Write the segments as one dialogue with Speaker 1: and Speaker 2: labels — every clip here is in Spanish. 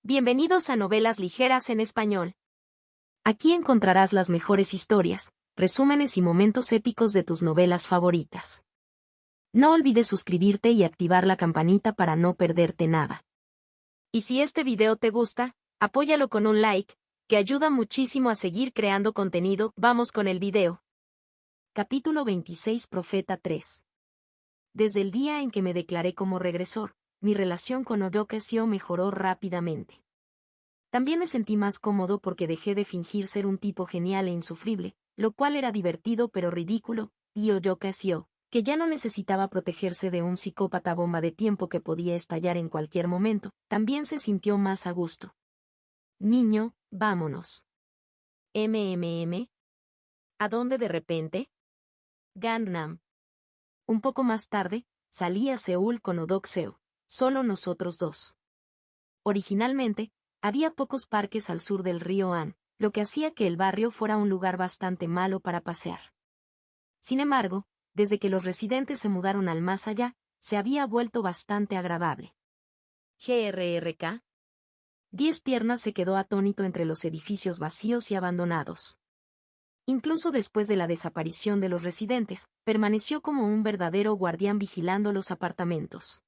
Speaker 1: Bienvenidos a Novelas Ligeras en Español. Aquí encontrarás las mejores historias, resúmenes y momentos épicos de tus novelas favoritas. No olvides suscribirte y activar la campanita para no perderte nada. Y si este video te gusta, apóyalo con un like, que ayuda muchísimo a seguir creando contenido. Vamos con el video. Capítulo 26 Profeta 3. Desde el día en que me declaré como regresor, mi relación con Oyokasio mejoró rápidamente. También me sentí más cómodo porque dejé de fingir ser un tipo genial e insufrible, lo cual era divertido pero ridículo, y Oyokasio, que ya no necesitaba protegerse de un psicópata bomba de tiempo que podía estallar en cualquier momento, también se sintió más a gusto. Niño, vámonos. ¿A dónde de repente? Gangnam. Un poco más tarde, salí a Seúl con Oyokasio, solo nosotros dos. Originalmente, había pocos parques al sur del río Han, lo que hacía que el barrio fuera un lugar bastante malo para pasear. Sin embargo, desde que los residentes se mudaron al más allá, se había vuelto bastante agradable. GRRK. 10 Piernas se quedó atónito entre los edificios vacíos y abandonados. Incluso después de la desaparición de los residentes, permaneció como un verdadero guardián vigilando los apartamentos.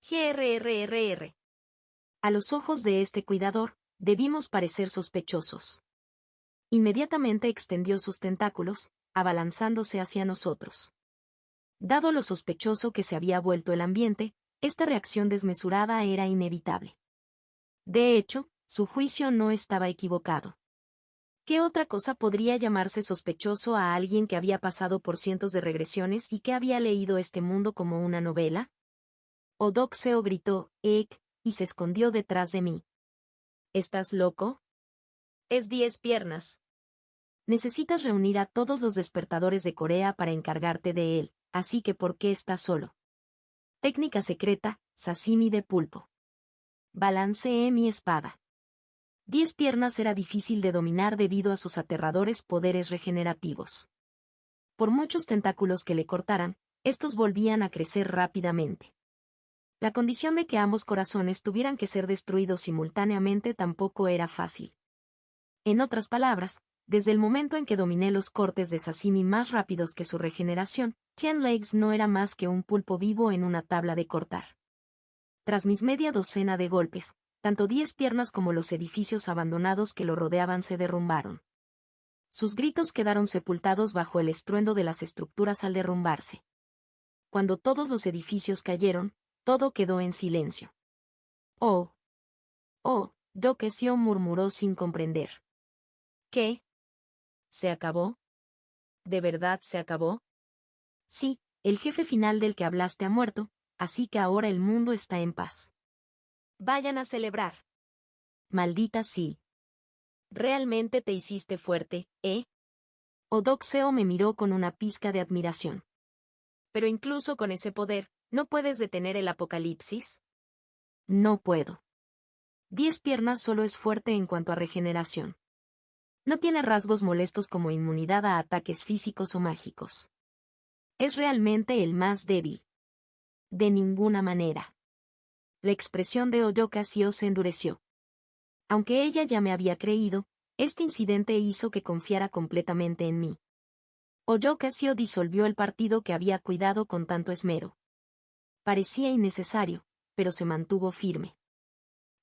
Speaker 1: GRRRR. A los ojos de este cuidador, debimos parecer sospechosos. Inmediatamente extendió sus tentáculos, abalanzándose hacia nosotros. Dado lo sospechoso que se había vuelto el ambiente, esta reacción desmesurada era inevitable. De hecho, su juicio no estaba equivocado. ¿Qué otra cosa podría llamarse sospechoso a alguien que había pasado por cientos de regresiones y que había leído este mundo como una novela? Oyokasio gritó, ¡Ek!, y se escondió detrás de mí. ¿Estás loco? Es 10 Piernas. Necesitas reunir a todos los despertadores de Corea para encargarte de él, así que ¿por qué estás solo? Técnica secreta, sashimi de pulpo. Balanceé mi espada. 10 Piernas era difícil de dominar debido a sus aterradores poderes regenerativos. Por muchos tentáculos que le cortaran, estos volvían a crecer rápidamente. La condición de que ambos corazones tuvieran que ser destruidos simultáneamente tampoco era fácil. En otras palabras, desde el momento en que dominé los cortes de sashimi más rápidos que su regeneración, 10 Legs no era más que un pulpo vivo en una tabla de cortar. Tras mis media docena de golpes, tanto 10 Piernas como los edificios abandonados que lo rodeaban se derrumbaron. Sus gritos quedaron sepultados bajo el estruendo de las estructuras al derrumbarse. Cuando todos los edificios cayeron, todo quedó en silencio. Oh. Oyokasio murmuró sin comprender. ¿Qué? ¿Se acabó? ¿De verdad se acabó? Sí, el jefe final del que hablaste ha muerto, así que ahora el mundo está en paz. Vayan a celebrar. Maldita sí. Realmente te hiciste fuerte, ¿eh? Oyokasio me miró con una pizca de admiración. Pero incluso con ese poder, ¿no puedes detener el apocalipsis? No puedo. 10 Piernas solo es fuerte en cuanto a regeneración. No tiene rasgos molestos como inmunidad a ataques físicos o mágicos. Es realmente el más débil. De ninguna manera. La expresión de Oyokasio se endureció. Aunque ella ya me había creído, este incidente hizo que confiara completamente en mí. Oyokasio disolvió el partido que había cuidado con tanto esmero. Parecía innecesario, pero se mantuvo firme.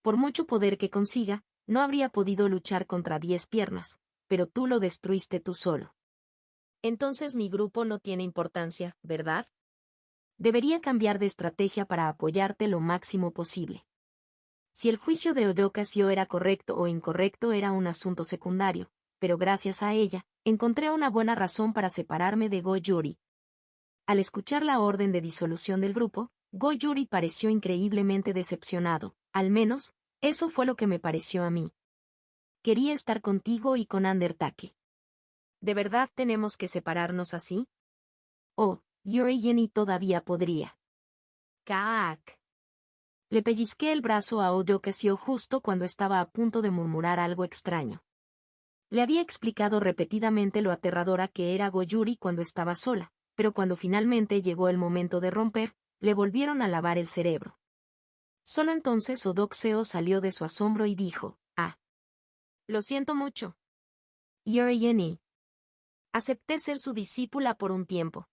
Speaker 1: Por mucho poder que consiga, no habría podido luchar contra 10 Piernas, pero tú lo destruiste tú solo. Entonces mi grupo no tiene importancia, ¿verdad? Debería cambiar de estrategia para apoyarte lo máximo posible. Si el juicio de Oyokasio era correcto o incorrecto era un asunto secundario, pero gracias a ella, encontré una buena razón para separarme de Go-Yuri. Al escuchar la orden de disolución del grupo, Go-Yuri pareció increíblemente decepcionado, al menos, eso fue lo que me pareció a mí. Quería estar contigo y con Undertake. ¿De verdad tenemos que separarnos así? Oh, Yuri todavía podría. ¡Caak! Le pellizqué el brazo a Oyokasio justo cuando estaba a punto de murmurar algo extraño. Le había explicado repetidamente lo aterradora que era Go-Yuri cuando estaba sola, pero cuando finalmente llegó el momento de romper, le volvieron a lavar el cerebro. Solo entonces Odoxeo salió de su asombro y dijo, «Ah. Lo siento mucho. Yori. Acepté ser su discípula por un tiempo.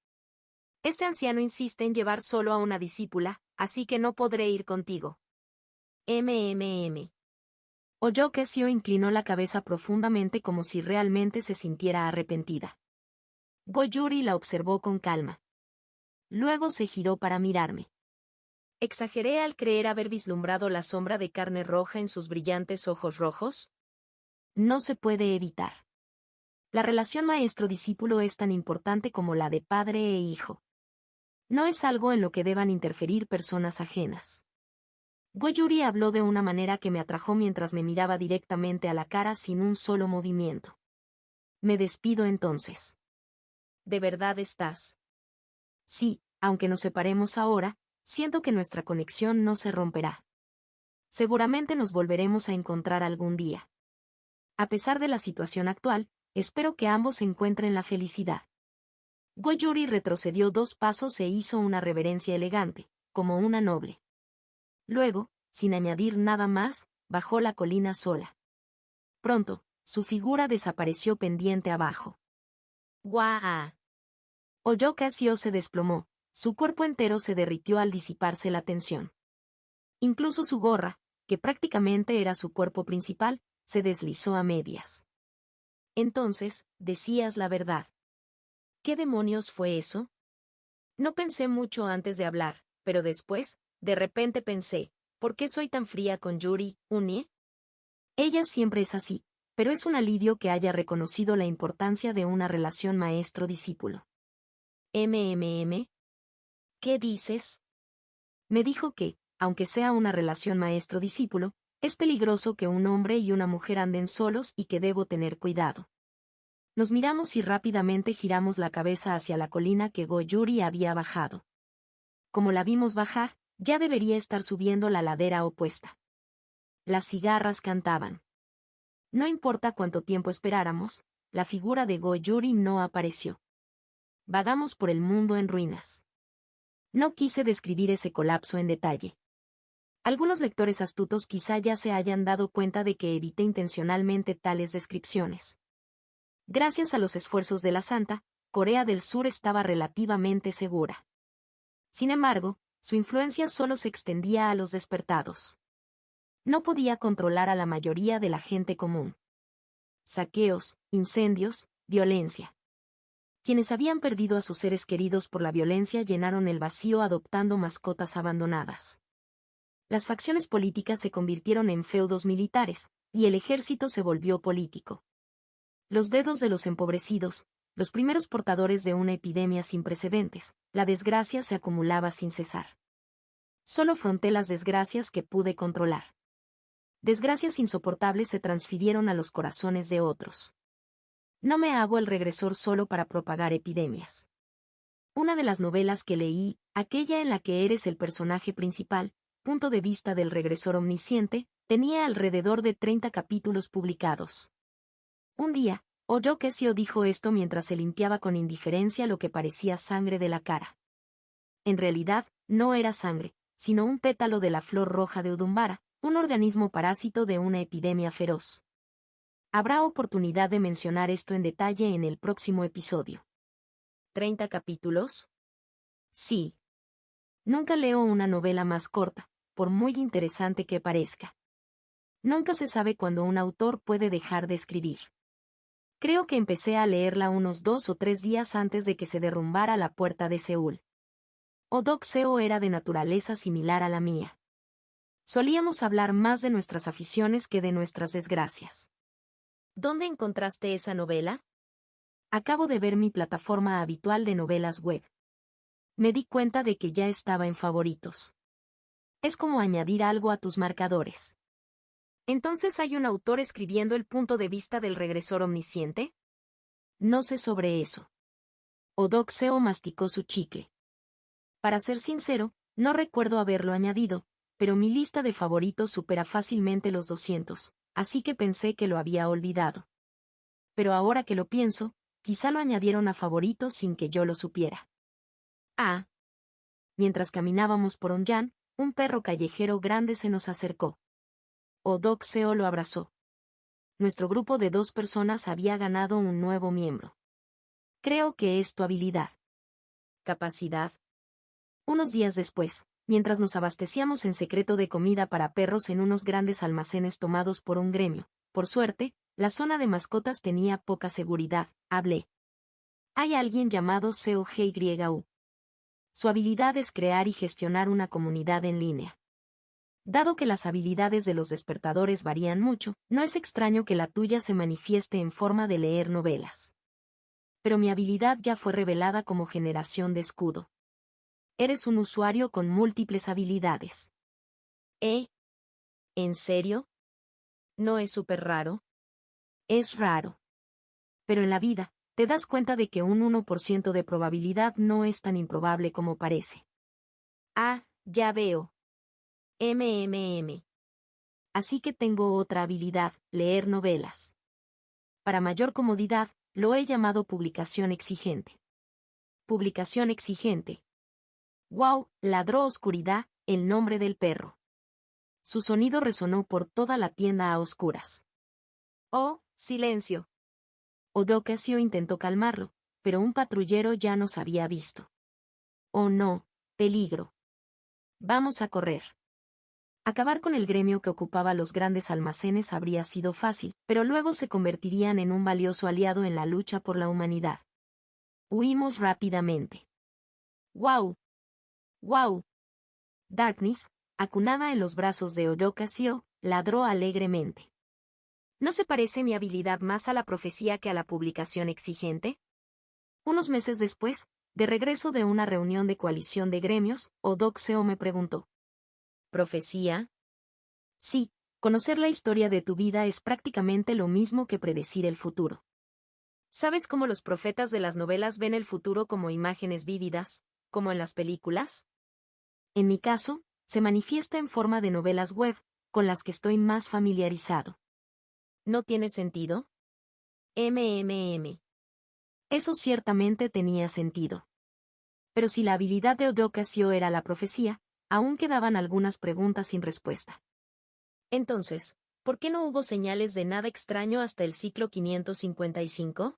Speaker 1: Este anciano insiste en llevar solo a una discípula, así que no podré ir contigo. Oyokesio inclinó la cabeza profundamente como si realmente se sintiera arrepentida. Go-Yuri la observó con calma. Luego se giró para mirarme. ¿Exageré al creer haber vislumbrado la sombra de carne roja en sus brillantes ojos rojos? No se puede evitar. La relación maestro-discípulo es tan importante como la de padre e hijo. No es algo en lo que deban interferir personas ajenas. Go-Yuri habló de una manera que me atrajo mientras me miraba directamente a la cara sin un solo movimiento. Me despido entonces. ¿De verdad estás? Sí, aunque nos separemos ahora, siento que nuestra conexión no se romperá. Seguramente nos volveremos a encontrar algún día. A pesar de la situación actual, espero que ambos encuentren la felicidad. Go-Yuri retrocedió 2 pasos e hizo una reverencia elegante, como una noble. Luego, sin añadir nada más, bajó la colina sola. Pronto, su figura desapareció pendiente abajo. ¡Guau! Oyokesio se desplomó, su cuerpo entero se derritió al disiparse la tensión. Incluso su gorra, que prácticamente era su cuerpo principal, se deslizó a medias. Entonces, decías la verdad. ¿Qué demonios fue eso? No pensé mucho antes de hablar, pero después, de repente pensé, ¿por qué soy tan fría con Yuri, Uni? Ella siempre es así, pero es un alivio que haya reconocido la importancia de una relación maestro-discípulo. ¿Qué dices? Me dijo que, aunque sea una relación maestro-discípulo, es peligroso que un hombre y una mujer anden solos y que debo tener cuidado. Nos miramos y rápidamente giramos la cabeza hacia la colina que Go-Yuri había bajado. Como la vimos bajar, ya debería estar subiendo la ladera opuesta. Las cigarras cantaban. No importa cuánto tiempo esperáramos, la figura de Go-Yuri no apareció. Vagamos por el mundo en ruinas. No quise describir ese colapso en detalle. Algunos lectores astutos quizá ya se hayan dado cuenta de que evité intencionalmente tales descripciones. Gracias a los esfuerzos de la Santa, Corea del Sur estaba relativamente segura. Sin embargo, su influencia solo se extendía a los despertados. No podía controlar a la mayoría de la gente común. Saqueos, incendios, violencia. Quienes habían perdido a sus seres queridos por la violencia llenaron el vacío adoptando mascotas abandonadas. Las facciones políticas se convirtieron en feudos militares, y el ejército se volvió político. Los dedos de los empobrecidos, los primeros portadores de una epidemia sin precedentes, la desgracia se acumulaba sin cesar. Solo afronté las desgracias que pude controlar. Desgracias insoportables se transfirieron a los corazones de otros. No me hago el regresor solo para propagar epidemias. Una de las novelas que leí, aquella en la que eres el personaje principal, punto de vista del regresor omnisciente, tenía alrededor de 30 capítulos publicados. Un día, Oyokesio dijo esto mientras se limpiaba con indiferencia lo que parecía sangre de la cara. En realidad, no era sangre, sino un pétalo de la flor roja de Udumbara, un organismo parásito de una epidemia feroz. Habrá oportunidad de mencionar esto en detalle en el próximo episodio. ¿30 capítulos? Sí. Nunca leo una novela más corta, por muy interesante que parezca. Nunca se sabe cuándo un autor puede dejar de escribir. Creo que empecé a leerla unos 2 o 3 días antes de que se derrumbara la puerta de Seúl. Odoxeo era de naturaleza similar a la mía. Solíamos hablar más de nuestras aficiones que de nuestras desgracias. ¿Dónde encontraste esa novela? Acabo de ver mi plataforma habitual de novelas web. Me di cuenta de que ya estaba en favoritos. Es como añadir algo a tus marcadores. ¿Entonces hay un autor escribiendo el punto de vista del regresor omnisciente? No sé sobre eso. Odoxeo masticó su chicle. Para ser sincero, no recuerdo haberlo añadido, pero mi lista de favoritos supera fácilmente los 200, así que pensé que lo había olvidado. Pero ahora que lo pienso, quizá lo añadieron a favoritos sin que yo lo supiera. Mientras caminábamos por Onyan, un perro callejero grande se nos acercó. Doc Seo lo abrazó. Nuestro grupo de 2 personas había ganado un nuevo miembro. Creo que es tu habilidad. Capacidad. Unos días después, mientras nos abastecíamos en secreto de comida para perros en unos grandes almacenes tomados por un gremio, por suerte, la zona de mascotas tenía poca seguridad, hablé. Hay alguien llamado Seo Hyeyu. Su habilidad es crear y gestionar una comunidad en línea. Dado que las habilidades de los despertadores varían mucho, no es extraño que la tuya se manifieste en forma de leer novelas. Pero mi habilidad ya fue revelada como generación de escudo. Eres un usuario con múltiples habilidades. ¿En serio? ¿No es súper raro? Es raro. Pero en la vida, te das cuenta de que un 1% de probabilidad no es tan improbable como parece. Ya veo. Así que tengo otra habilidad, leer novelas. Para mayor comodidad, lo he llamado publicación exigente. Publicación exigente. ¡Wow! Ladró Oscuridad, el nombre del perro. Su sonido resonó por toda la tienda a oscuras. ¡Oh, silencio! Odokasio intentó calmarlo, pero un patrullero ya nos había visto. ¡Oh no! Peligro. Vamos a correr. Acabar con el gremio que ocupaba los grandes almacenes habría sido fácil, pero luego se convertirían en un valioso aliado en la lucha por la humanidad. Huimos rápidamente. ¡Wow! ¡Wow! Darkness, acunada en los brazos de Odokasio, ladró alegremente. ¿No se parece mi habilidad más a la profecía que a la publicación exigente? Unos meses después, de regreso de una reunión de coalición de gremios, Odokasio me preguntó. ¿Profecía? Sí, conocer la historia de tu vida es prácticamente lo mismo que predecir el futuro. ¿Sabes cómo los profetas de las novelas ven el futuro como imágenes vívidas, como en las películas? En mi caso, se manifiesta en forma de novelas web, con las que estoy más familiarizado. ¿No tiene sentido? Eso ciertamente tenía sentido. Pero si la habilidad de Odokasio era la profecía, aún quedaban algunas preguntas sin respuesta. Entonces, ¿por qué no hubo señales de nada extraño hasta el ciclo 555?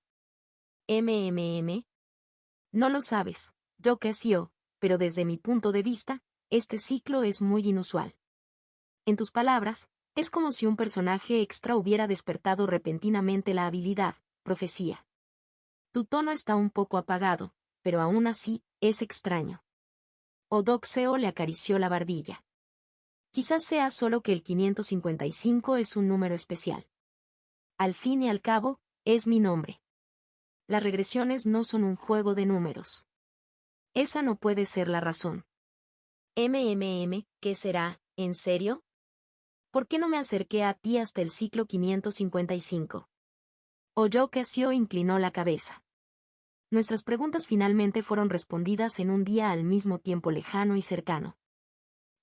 Speaker 1: No lo sabes, Odokasio, pero desde mi punto de vista, este ciclo es muy inusual. En tus palabras, es como si un personaje extra hubiera despertado repentinamente la habilidad, profecía. Tu tono está un poco apagado, pero aún así, es extraño. Odokasio le acarició la barbilla. Quizás sea solo que el 555 es un número especial. Al fin y al cabo, es mi nombre. Las regresiones no son un juego de números. Esa no puede ser la razón. ¿Qué será, en serio? ¿Por qué no me acerqué a ti hasta el ciclo 555? Odokasio inclinó la cabeza. Nuestras preguntas finalmente fueron respondidas en un día al mismo tiempo lejano y cercano.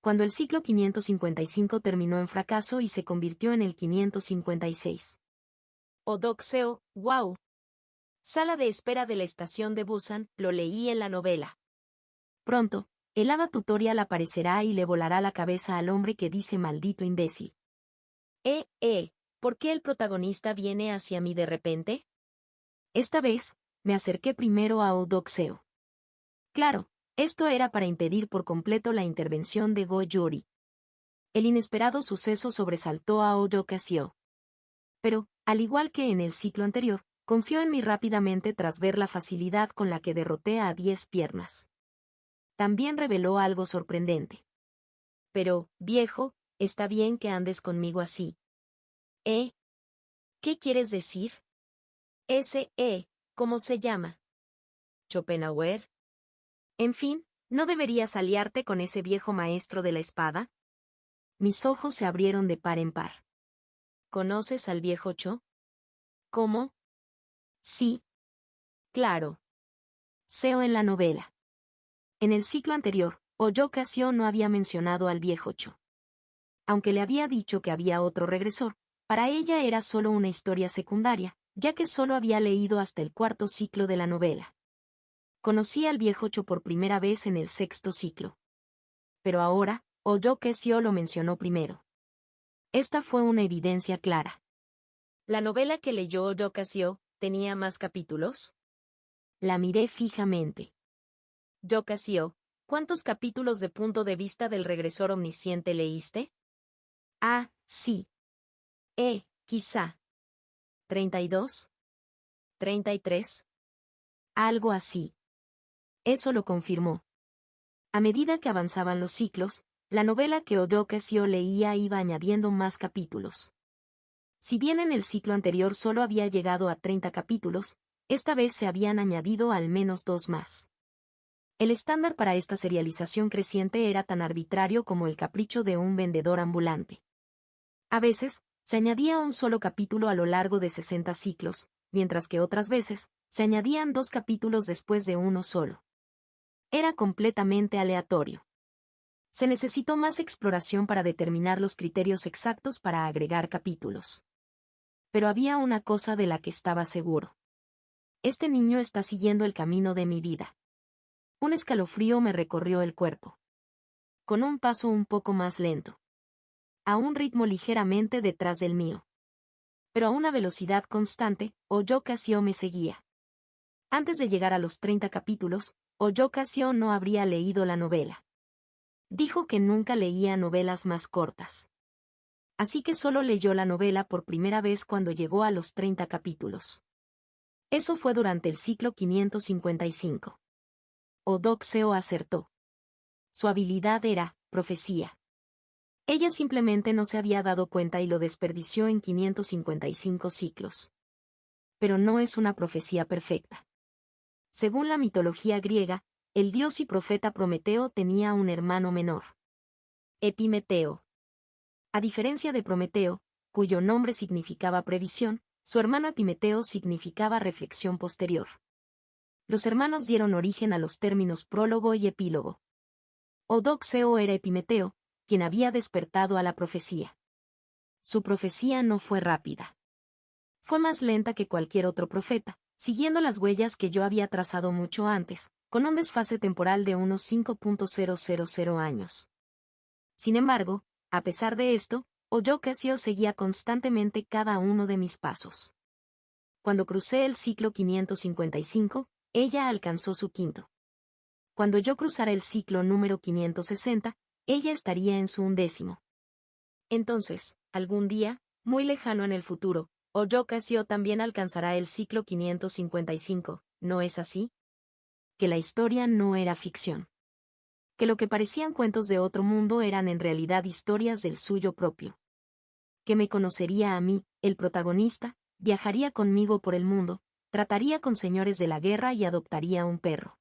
Speaker 1: Cuando el ciclo 555 terminó en fracaso y se convirtió en el 556. Odokasio, wow. Sala de espera de la estación de Busan, lo leí en la novela. Pronto, el hada tutorial aparecerá y le volará la cabeza al hombre que dice maldito imbécil. ¿Por qué el protagonista viene hacia mí de repente? Esta vez, me acerqué primero a Odokasio. Claro, esto era para impedir por completo la intervención de Go-Yuri. El inesperado suceso sobresaltó a Odokasio. Pero, al igual que en el ciclo anterior, confió en mí rápidamente tras ver la facilidad con la que derroté a 10 piernas. También reveló algo sorprendente. Pero, viejo, está bien que andes conmigo así. ¿Qué quieres decir? ¿Cómo se llama? Schopenhauer. En fin, ¿no deberías aliarte con ese viejo maestro de la espada? Mis ojos se abrieron de par en par. ¿Conoces al viejo Cho? ¿Cómo? Sí. Claro. Seo en la novela. En el ciclo anterior, Odokasio no había mencionado al viejo Cho. Aunque le había dicho que había otro regresor, para ella era solo una historia secundaria, ya que solo había leído hasta el 4.º ciclo de la novela. Conocí al viejo Cho por primera vez en el 6.º ciclo. Pero ahora, Oyoke Seo lo mencionó primero. Esta fue una evidencia clara.
Speaker 2: ¿La novela que leyó Oyoke Seo tenía más capítulos?
Speaker 1: La miré fijamente.
Speaker 2: Yoka Seo, ¿cuántos capítulos de Punto de Vista del Regresor Omnisciente leíste?
Speaker 1: Ah, sí. Quizá.
Speaker 2: 32. 33.
Speaker 1: Algo así. Eso lo confirmó. A medida que avanzaban los ciclos, la novela que Oyoke Seo leía iba añadiendo más capítulos. Si bien en el ciclo anterior solo había llegado a 30 capítulos, esta vez se habían añadido al menos 2 más. El estándar para esta serialización creciente era tan arbitrario como el capricho de un vendedor ambulante. A veces, se añadía un solo capítulo a lo largo de 60 ciclos, mientras que otras veces, se añadían 2 capítulos después de uno solo. Era completamente aleatorio. Se necesitó más exploración para determinar los criterios exactos para agregar capítulos. Pero había una cosa de la que estaba seguro. Este niño está siguiendo el camino de mi vida. Un escalofrío me recorrió el cuerpo. Con un paso un poco más lento. A un ritmo ligeramente detrás del mío. Pero a una velocidad constante, Oyoke Seo me seguía. Antes de llegar a los 30 capítulos, Oyoke Seo no habría leído la novela. Dijo que nunca leía novelas más cortas. Así que solo leyó la novela por primera vez cuando llegó a los 30 capítulos. Eso fue durante el ciclo 555. Oyoke Seo acertó. Su habilidad era profecía. Ella simplemente no se había dado cuenta y lo desperdició en 555 ciclos. Pero no es una profecía perfecta. Según la mitología griega, el dios y profeta Prometeo tenía un hermano menor. Epimeteo. A diferencia de Prometeo, cuyo nombre significaba previsión, su hermano Epimeteo significaba reflexión posterior. Los hermanos dieron origen a los términos prólogo y epílogo. Oyoke Seo era Epimeteo, quien había despertado a la profecía. Su profecía no fue rápida. Fue más lenta que cualquier otro profeta, siguiendo las huellas que yo había trazado mucho antes, con un desfase temporal de unos 5.000 años. Sin embargo, a pesar de esto, Oyoke Seo seguía constantemente cada uno de mis pasos. Cuando crucé el ciclo 555, ella alcanzó su quinto. Cuando yo cruzara el ciclo número 560, ella estaría en su 11º. Entonces, algún día, muy lejano en el futuro, Oyoke Seo también alcanzará el ciclo 555, ¿no es así? Que la historia no era ficción. Que lo que parecían cuentos de otro mundo eran en realidad historias del suyo propio. Que me conocería a mí, el protagonista, viajaría conmigo por el mundo, trataría con señores de la guerra y adoptaría un perro.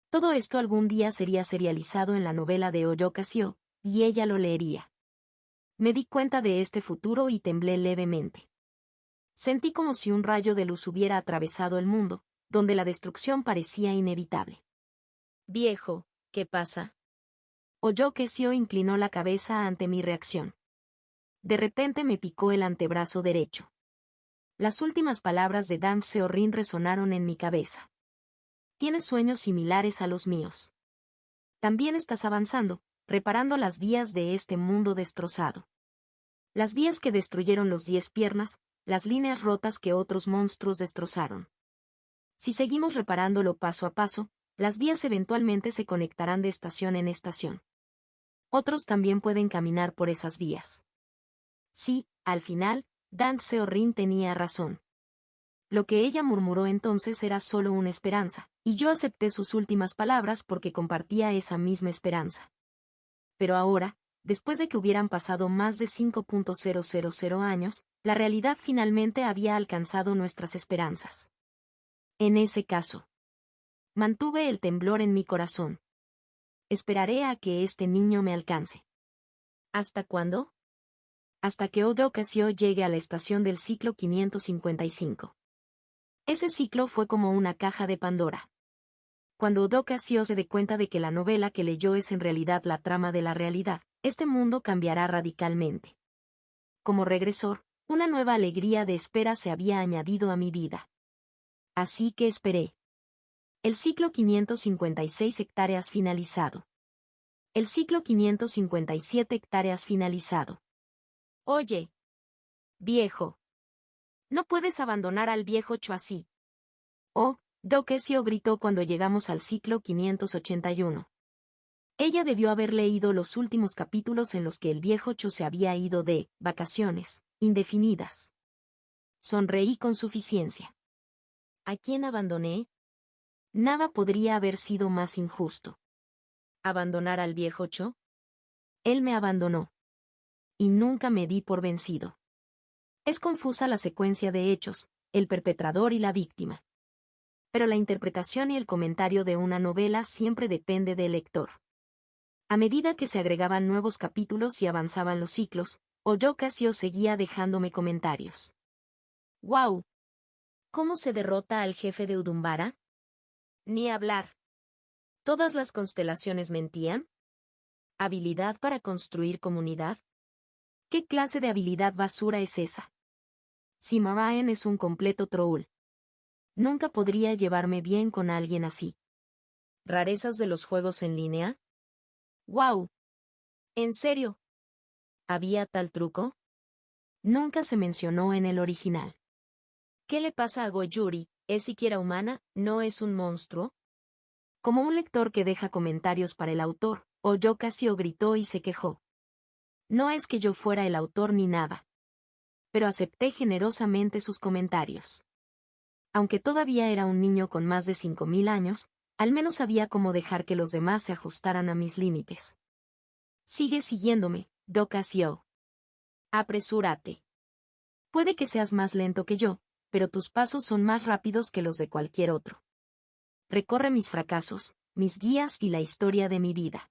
Speaker 1: Todo esto algún día sería serializado en la novela de Oyoke Seo, y ella lo leería. Me di cuenta de este futuro y temblé levemente. Sentí como si un rayo de luz hubiera atravesado el mundo, donde la destrucción parecía inevitable.
Speaker 2: Viejo, ¿qué pasa?
Speaker 1: Oyoke Seo inclinó la cabeza ante mi reacción. De repente me picó el antebrazo derecho. Las últimas palabras de Dan Seo-rin resonaron en mi cabeza. Tienes sueños similares a los míos. También estás avanzando, reparando las vías de este mundo destrozado. Las vías que destruyeron los 10 piernas, las líneas rotas que otros monstruos destrozaron. Si seguimos reparándolo paso a paso, las vías eventualmente se conectarán de estación en estación. Otros también pueden caminar por esas vías. Sí, al final, Dan Seo-rin tenía razón. Lo que ella murmuró entonces era solo una esperanza, y yo acepté sus últimas palabras porque compartía esa misma esperanza. Pero ahora, después de que hubieran pasado más de 5.000 años, la realidad finalmente había alcanzado nuestras esperanzas. En ese caso, mantuve el temblor en mi corazón. Esperaré a que este niño me alcance.
Speaker 2: ¿Hasta cuándo?
Speaker 1: Hasta que Oyoke Seo llegue a la estación del ciclo 555. Ese ciclo fue como una caja de Pandora. Cuando Oyoke Seo se dé cuenta de que la novela que leyó es en realidad la trama de la realidad, este mundo cambiará radicalmente. Como regresor, una nueva alegría de espera se había añadido a mi vida. Así que esperé. El ciclo 556 hectáreas finalizado. El ciclo 557 hectáreas finalizado.
Speaker 2: Oye, viejo. No puedes abandonar al viejo Cho así.
Speaker 1: Oh, Doc Ezio gritó cuando llegamos al ciclo 581. Ella debió haber leído los últimos capítulos en los que el viejo Cho se había ido de vacaciones indefinidas. Sonreí con suficiencia.
Speaker 2: ¿A quién abandoné?
Speaker 1: Nada podría haber sido más injusto.
Speaker 2: ¿Abandonar al viejo Cho?
Speaker 1: Él me abandonó. Y nunca me di por vencido. Es confusa la secuencia de hechos, el perpetrador y la víctima. Pero la interpretación y el comentario de una novela siempre depende del lector. A medida que se agregaban nuevos capítulos y avanzaban los ciclos, Oyokasio seguía dejándome comentarios.
Speaker 2: ¡Guau! ¿Cómo se derrota al jefe de Udumbara? Ni hablar. ¿Todas las constelaciones mentían? ¿Habilidad para construir comunidad?
Speaker 1: ¿Qué clase de habilidad basura es esa? Cimmerian es un completo troll. Nunca podría llevarme bien con alguien así.
Speaker 2: ¿Rarezas de los juegos en línea? ¡Guau! ¿En serio? ¿Había tal truco?
Speaker 1: Nunca se mencionó en el original.
Speaker 2: ¿Qué le pasa a Goyuri? ¿Es siquiera humana? ¿No es un monstruo?
Speaker 1: Como un lector que deja comentarios para el autor, Oyokasio gritó y se quejó. No es que yo fuera el autor ni nada. Pero acepté generosamente sus comentarios. Aunque todavía era un niño con más de 5000 años, al menos sabía cómo dejar que los demás se ajustaran a mis límites. Sigue siguiéndome, Dokasio.
Speaker 2: Apresúrate.
Speaker 1: Puede que seas más lento que yo, pero tus pasos son más rápidos que los de cualquier otro. Recorre mis fracasos, mis guías y la historia de mi vida.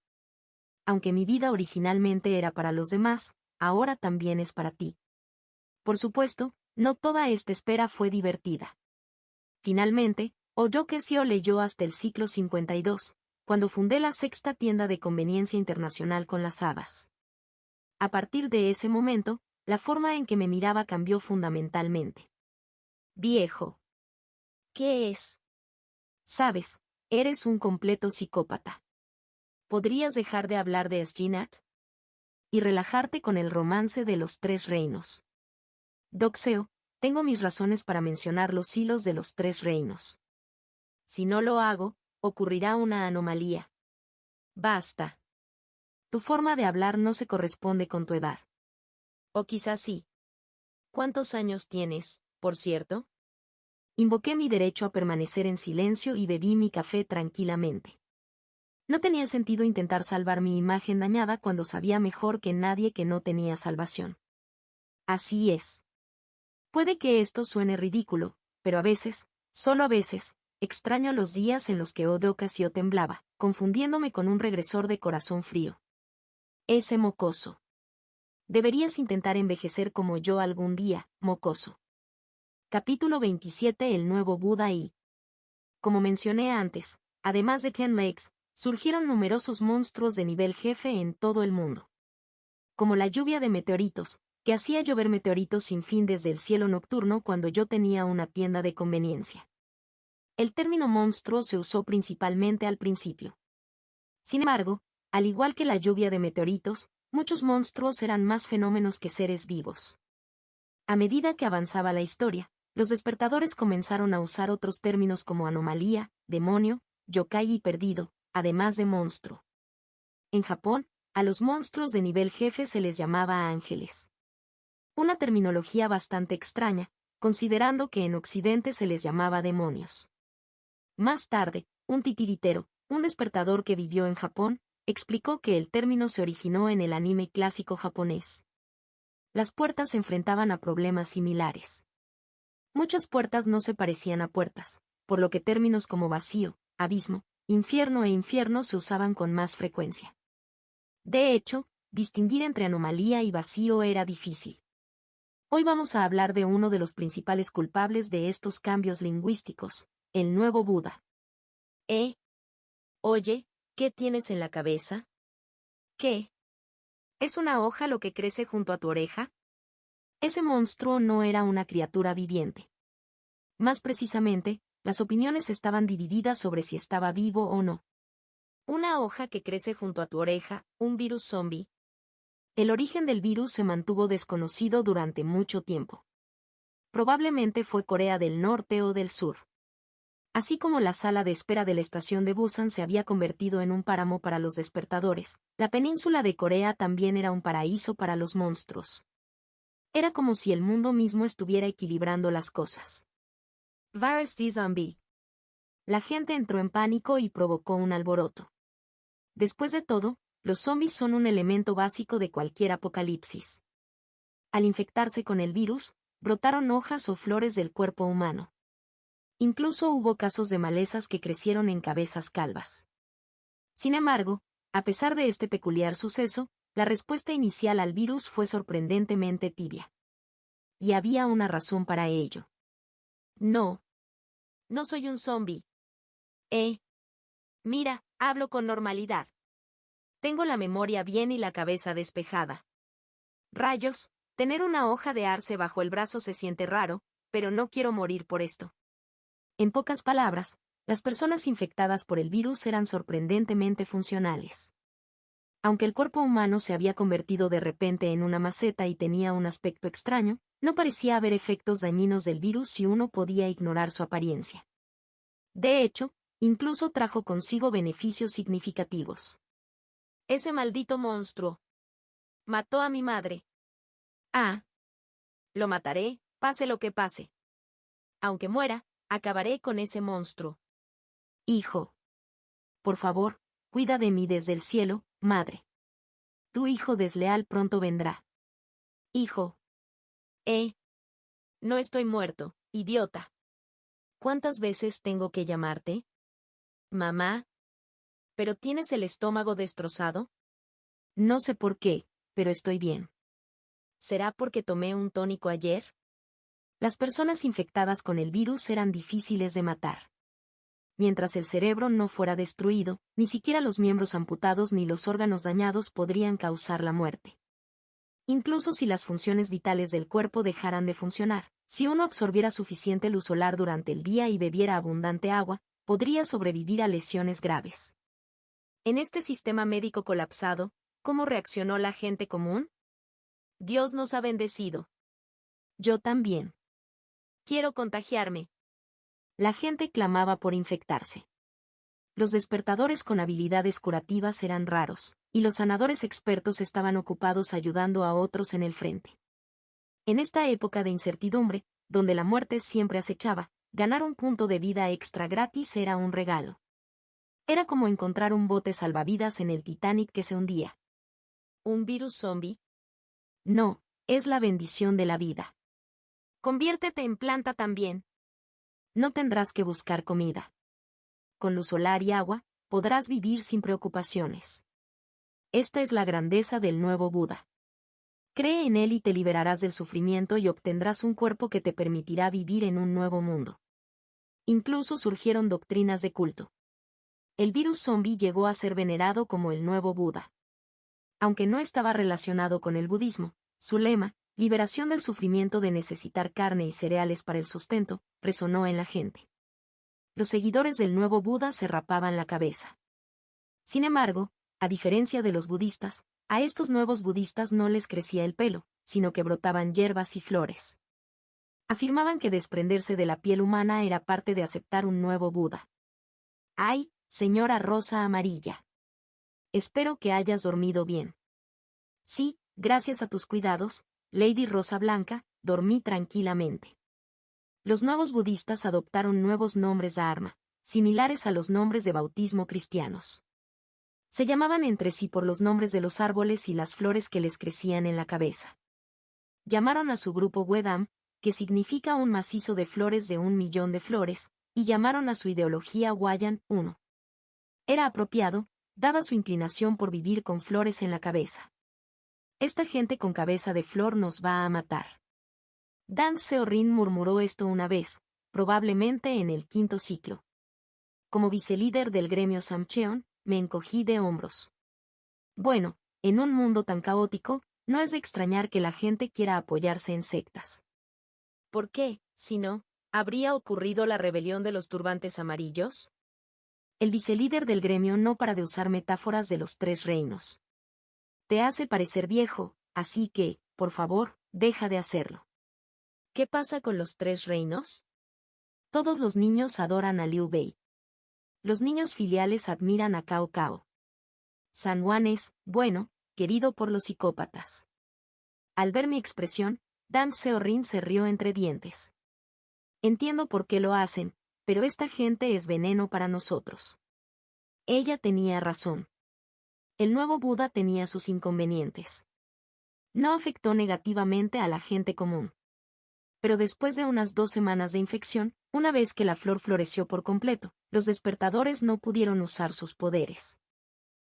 Speaker 1: Aunque mi vida originalmente era para los demás, ahora también es para ti. Por supuesto, no toda esta espera fue divertida. Finalmente, Oyokesio leyó hasta el ciclo 52, cuando fundé la sexta tienda de conveniencia internacional con las hadas. A partir de ese momento, la forma en que me miraba cambió fundamentalmente.
Speaker 2: Viejo. ¿Qué es?
Speaker 1: Sabes, eres un completo psicópata.
Speaker 2: ¿Podrías dejar de hablar de Sginat?
Speaker 1: Y relajarte con el romance de los tres reinos. Doxeo, tengo mis razones para mencionar los hilos de los tres reinos. Si no lo hago, ocurrirá una anomalía.
Speaker 2: Basta.
Speaker 1: Tu forma de hablar no se corresponde con tu edad.
Speaker 2: O quizás sí. ¿Cuántos años tienes, por cierto?
Speaker 1: Invoqué mi derecho a permanecer en silencio y bebí mi café tranquilamente. No tenía sentido intentar salvar mi imagen dañada cuando sabía mejor que nadie que no tenía salvación. Así es. Puede que esto suene ridículo, pero a veces, solo a veces, extraño los días en los que Oyokasio temblaba, confundiéndome con un regresor de corazón frío. Ese mocoso. Deberías intentar envejecer como yo algún día, mocoso. Capítulo 27. El nuevo Buda y... Como mencioné antes, además de Ten Legs, surgieron numerosos monstruos de nivel jefe en todo el mundo. Como la lluvia de meteoritos, que hacía llover meteoritos sin fin desde el cielo nocturno cuando yo tenía una tienda de conveniencia. El término monstruo se usó principalmente al principio. Sin embargo, al igual que la lluvia de meteoritos, muchos monstruos eran más fenómenos que seres vivos. A medida que avanzaba la historia, los despertadores comenzaron a usar otros términos como anomalía, demonio, yokai y perdido, además de monstruo. En Japón, a los monstruos de nivel jefe se les llamaba ángeles. Una terminología bastante extraña, considerando que en Occidente se les llamaba demonios. Más tarde, un titiritero, un despertador que vivió en Japón, explicó que el término se originó en el anime clásico japonés. Las puertas se enfrentaban a problemas similares. Muchas puertas no se parecían a puertas, por lo que términos como vacío, abismo, infierno e infierno se usaban con más frecuencia. De hecho, distinguir entre anomalía y vacío era difícil. Hoy vamos a hablar de uno de los principales culpables de estos cambios lingüísticos, el nuevo Buda.
Speaker 2: Oye, ¿qué tienes en la cabeza?
Speaker 1: ¿Qué? ¿Es una hoja lo que crece junto a tu oreja? Ese monstruo no era una criatura viviente. Más precisamente, las opiniones estaban divididas sobre si estaba vivo o no.
Speaker 2: Una hoja que crece junto a tu oreja, un virus zombie.
Speaker 1: El origen del virus se mantuvo desconocido durante mucho tiempo. Probablemente fue Corea del Norte o del Sur. Así como la sala de espera de la estación de Busan se había convertido en un páramo para los despertadores, la península de Corea también era un paraíso para los monstruos. Era como si el mundo mismo estuviera equilibrando las cosas. Virus D Zombie. La gente entró en pánico y provocó un alboroto. Después de todo, los zombies son un elemento básico de cualquier apocalipsis. Al infectarse con el virus, brotaron hojas o flores del cuerpo humano. Incluso hubo casos de malezas que crecieron en cabezas calvas. Sin embargo, a pesar de este peculiar suceso, la respuesta inicial al virus fue sorprendentemente tibia. Y había una razón para ello.
Speaker 2: No soy un zombie. Mira, hablo con normalidad. Tengo la memoria bien y la cabeza despejada. Rayos, tener una hoja de arce bajo el brazo se siente raro, pero no quiero morir por esto.
Speaker 1: En pocas palabras, las personas infectadas por el virus eran sorprendentemente funcionales. Aunque el cuerpo humano se había convertido de repente en una maceta y tenía un aspecto extraño, no parecía haber efectos dañinos del virus si uno podía ignorar su apariencia. De hecho, incluso trajo consigo beneficios significativos.
Speaker 2: Ese maldito monstruo mató a mi madre. Lo mataré, pase lo que pase. Aunque muera, acabaré con ese monstruo.
Speaker 1: Hijo. Por favor, cuida de mí desde el cielo, madre. Tu hijo desleal pronto vendrá.
Speaker 2: Hijo. No estoy muerto, idiota. ¿Cuántas veces tengo que llamarte? Mamá. ¿Pero tienes el estómago destrozado?
Speaker 1: No sé por qué, pero estoy bien.
Speaker 2: ¿Será porque tomé un tónico ayer?
Speaker 1: Las personas infectadas con el virus eran difíciles de matar. Mientras el cerebro no fuera destruido, ni siquiera los miembros amputados ni los órganos dañados podrían causar la muerte. Incluso si las funciones vitales del cuerpo dejaran de funcionar, si uno absorbiera suficiente luz solar durante el día y bebiera abundante agua, podría sobrevivir a lesiones graves.
Speaker 2: En este sistema médico colapsado, ¿cómo reaccionó la gente común? Dios nos ha bendecido.
Speaker 1: Yo también.
Speaker 2: Quiero contagiarme.
Speaker 1: La gente clamaba por infectarse. Los despertadores con habilidades curativas eran raros, y los sanadores expertos estaban ocupados ayudando a otros en el frente. En esta época de incertidumbre, donde la muerte siempre acechaba, ganar un punto de vida extra gratis era un regalo. Era como encontrar un bote salvavidas en el Titanic que se hundía.
Speaker 2: ¿Un virus zombie?
Speaker 1: No, es la bendición de la vida.
Speaker 2: Conviértete en planta también.
Speaker 1: No tendrás que buscar comida. Con luz solar y agua, podrás vivir sin preocupaciones. Esta es la grandeza del nuevo Buda. Cree en él y te liberarás del sufrimiento y obtendrás un cuerpo que te permitirá vivir en un nuevo mundo. Incluso surgieron doctrinas de culto. El virus zombie llegó a ser venerado como el nuevo Buda. Aunque no estaba relacionado con el budismo, su lema, liberación del sufrimiento de necesitar carne y cereales para el sustento, resonó en la gente. Los seguidores del nuevo Buda se rapaban la cabeza. Sin embargo, a diferencia de los budistas, a estos nuevos budistas no les crecía el pelo, sino que brotaban hierbas y flores. Afirmaban que desprenderse de la piel humana era parte de aceptar un nuevo Buda. ¡Ay, señora Rosa Amarilla! Espero que hayas dormido bien. Sí, gracias a tus cuidados, Lady Rosa Blanca, dormí tranquilamente. Los nuevos budistas adoptaron nuevos nombres dharma, similares a los nombres de bautismo cristianos. Se llamaban entre sí por los nombres de los árboles y las flores que les crecían en la cabeza. Llamaron a su grupo Wedam, que significa un macizo de flores de 1.000.000 de flores, y llamaron a su ideología Wayan 1. Era apropiado, dada su inclinación por vivir con flores en la cabeza. Esta gente con cabeza de flor nos va a matar. Dan Seorin murmuró esto una vez, probablemente en el 5.º ciclo. Como vicelíder del gremio Samcheon, me encogí de hombros. Bueno, en un mundo tan caótico, no es de extrañar que la gente quiera apoyarse en sectas.
Speaker 2: ¿Por qué, si no, habría ocurrido la rebelión de los turbantes amarillos?
Speaker 1: El vicelíder del gremio no para de usar metáforas de los tres reinos. Te hace parecer viejo, así que, por favor, deja de hacerlo.
Speaker 2: ¿Qué pasa con los tres reinos?
Speaker 1: Todos los niños adoran a Liu Bei. Los niños filiales admiran a Cao Cao. San Juan es, bueno, querido por los psicópatas. Al ver mi expresión, Deng Xiaorin se rió entre dientes. Entiendo por qué lo hacen, pero esta gente es veneno para nosotros. Ella tenía razón. El nuevo Buda tenía sus inconvenientes. No afectó negativamente a la gente común. Pero después de unas 2 semanas de infección, una vez que la flor floreció por completo, los despertadores no pudieron usar sus poderes.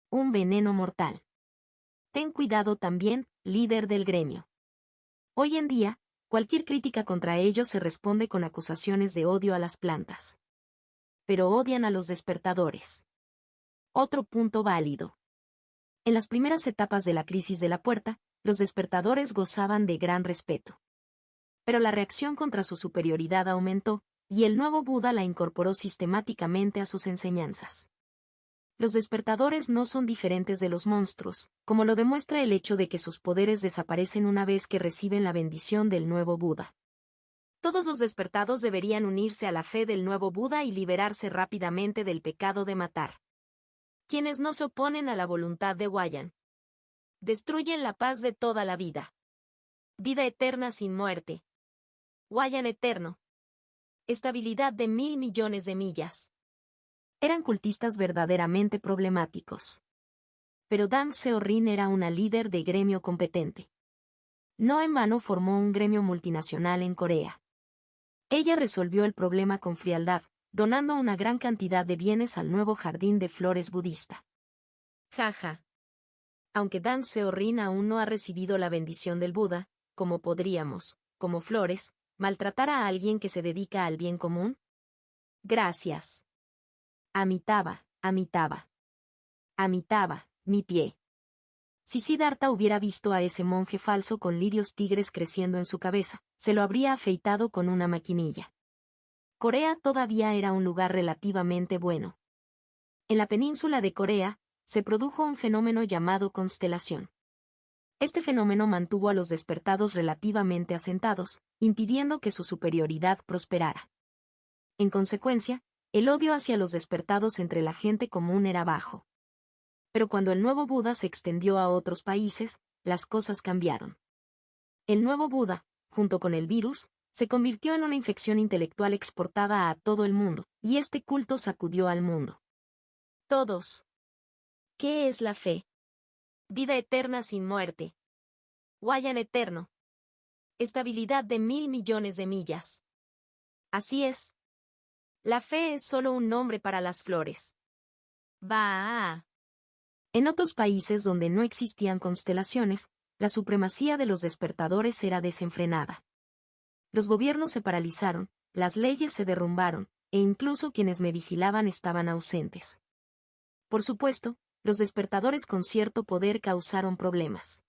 Speaker 1: Un veneno mortal. Ten cuidado también, líder del gremio. Hoy en día, cualquier crítica contra ellos se responde con acusaciones de odio a las plantas. Pero odian a los despertadores. Otro punto válido. En las primeras etapas de la crisis de la puerta, los despertadores gozaban de gran respeto. Pero la reacción contra su superioridad aumentó, y el nuevo Buda la incorporó sistemáticamente a sus enseñanzas. Los despertadores no son diferentes de los monstruos, como lo demuestra el hecho de que sus poderes desaparecen una vez que reciben la bendición del nuevo Buda. Todos los despertados deberían unirse a la fe del nuevo Buda y liberarse rápidamente del pecado de matar. Quienes no se oponen a la voluntad de Huayan destruyen la paz de toda la vida. Vida eterna sin muerte. Huayan eterno. Estabilidad de 1.000 millones de millas. Eran cultistas verdaderamente problemáticos. Pero Deng Xiaorin era una líder de gremio competente. No en vano formó un gremio multinacional en Corea. Ella resolvió el problema con frialdad, donando una gran cantidad de bienes al nuevo jardín de flores budista.
Speaker 2: Jaja. Aunque Deng Xiaorin aún no ha recibido la bendición del Buda, ¿cómo podríamos, como flores, maltratar a alguien que se dedica al bien común?
Speaker 1: Gracias. Amitabha, Amitabha. Amitabha, mi pie. Si Siddhartha hubiera visto a ese monje falso con lirios tigres creciendo en su cabeza, se lo habría afeitado con una maquinilla. Corea todavía era un lugar relativamente bueno. En la península de Corea, se produjo un fenómeno llamado constelación. Este fenómeno mantuvo a los despertados relativamente asentados, impidiendo que su superioridad prosperara. En consecuencia, el odio hacia los despertados entre la gente común era bajo. Pero cuando el nuevo Buda se extendió a otros países, las cosas cambiaron. El nuevo Buda, junto con el virus, se convirtió en una infección intelectual exportada a todo el mundo, y este culto sacudió al mundo.
Speaker 2: Todos. ¿Qué es la fe? Vida eterna sin muerte. Huayan eterno. Estabilidad de 1.000 millones de millas. Así es. La fe es solo un nombre para las flores. Va.
Speaker 1: En otros países donde no existían constelaciones, la supremacía de los despertadores era desenfrenada. Los gobiernos se paralizaron, las leyes se derrumbaron, e incluso quienes me vigilaban estaban ausentes. Por supuesto, los despertadores con cierto poder causaron problemas.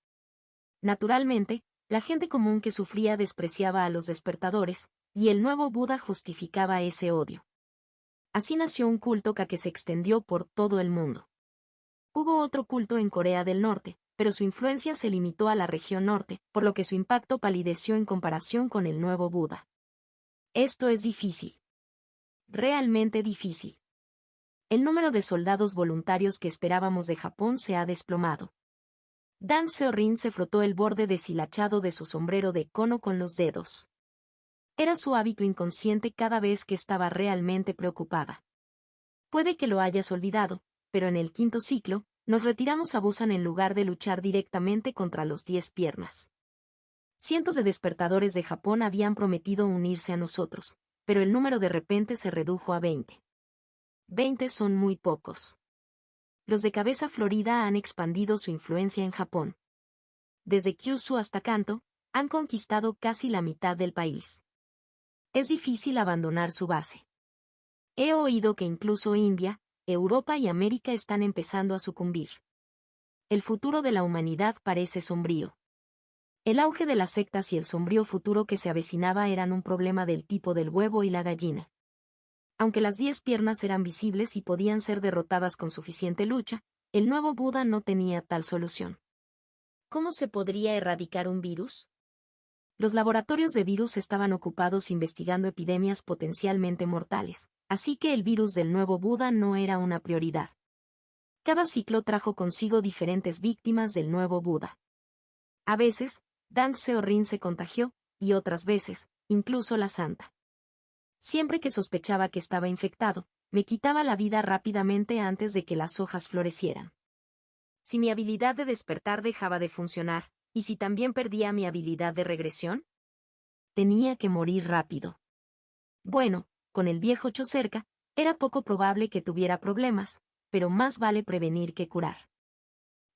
Speaker 1: Naturalmente, la gente común que sufría despreciaba a los despertadores, y el nuevo Buda justificaba ese odio. Así nació un culto que se extendió por todo el mundo. Hubo otro culto en Corea del Norte, pero su influencia se limitó a la región norte, por lo que su impacto palideció en comparación con el nuevo Buda. Esto es difícil. Realmente difícil. El número de soldados voluntarios que esperábamos de Japón se ha desplomado. Deng Xiaorin se frotó el borde deshilachado de su sombrero de cono con los dedos. Era su hábito inconsciente cada vez que estaba realmente preocupada. Puede que lo hayas olvidado, pero en el 5.º ciclo, nos retiramos a Busan en lugar de luchar directamente contra los 10 piernas. Cientos de despertadores de Japón habían prometido unirse a nosotros, pero el número de repente se redujo a 20. 20 son muy pocos. Los de cabeza florida han expandido su influencia en Japón. Desde Kyushu hasta Kanto, han conquistado casi la mitad del país. Es difícil abandonar su base. He oído que incluso India, Europa y América están empezando a sucumbir. El futuro de la humanidad parece sombrío. El auge de las sectas y el sombrío futuro que se avecinaba eran un problema del tipo del huevo y la gallina. Aunque las 10 piernas eran visibles y podían ser derrotadas con suficiente lucha, el nuevo Buda no tenía tal solución.
Speaker 2: ¿Cómo se podría erradicar un virus?
Speaker 1: Los laboratorios de virus estaban ocupados investigando epidemias potencialmente mortales, así que el virus del nuevo Buda no era una prioridad. Cada ciclo trajo consigo diferentes víctimas del nuevo Buda. A veces, Deng Xiaorin se contagió, y otras veces, incluso la santa. Siempre que sospechaba que estaba infectado, me quitaba la vida rápidamente antes de que las hojas florecieran.
Speaker 2: Si mi habilidad de despertar dejaba de funcionar, ¿y si también perdía mi habilidad de regresión?
Speaker 1: Tenía que morir rápido. Bueno, con el viejo Cho cerca, era poco probable que tuviera problemas, pero más vale prevenir que curar.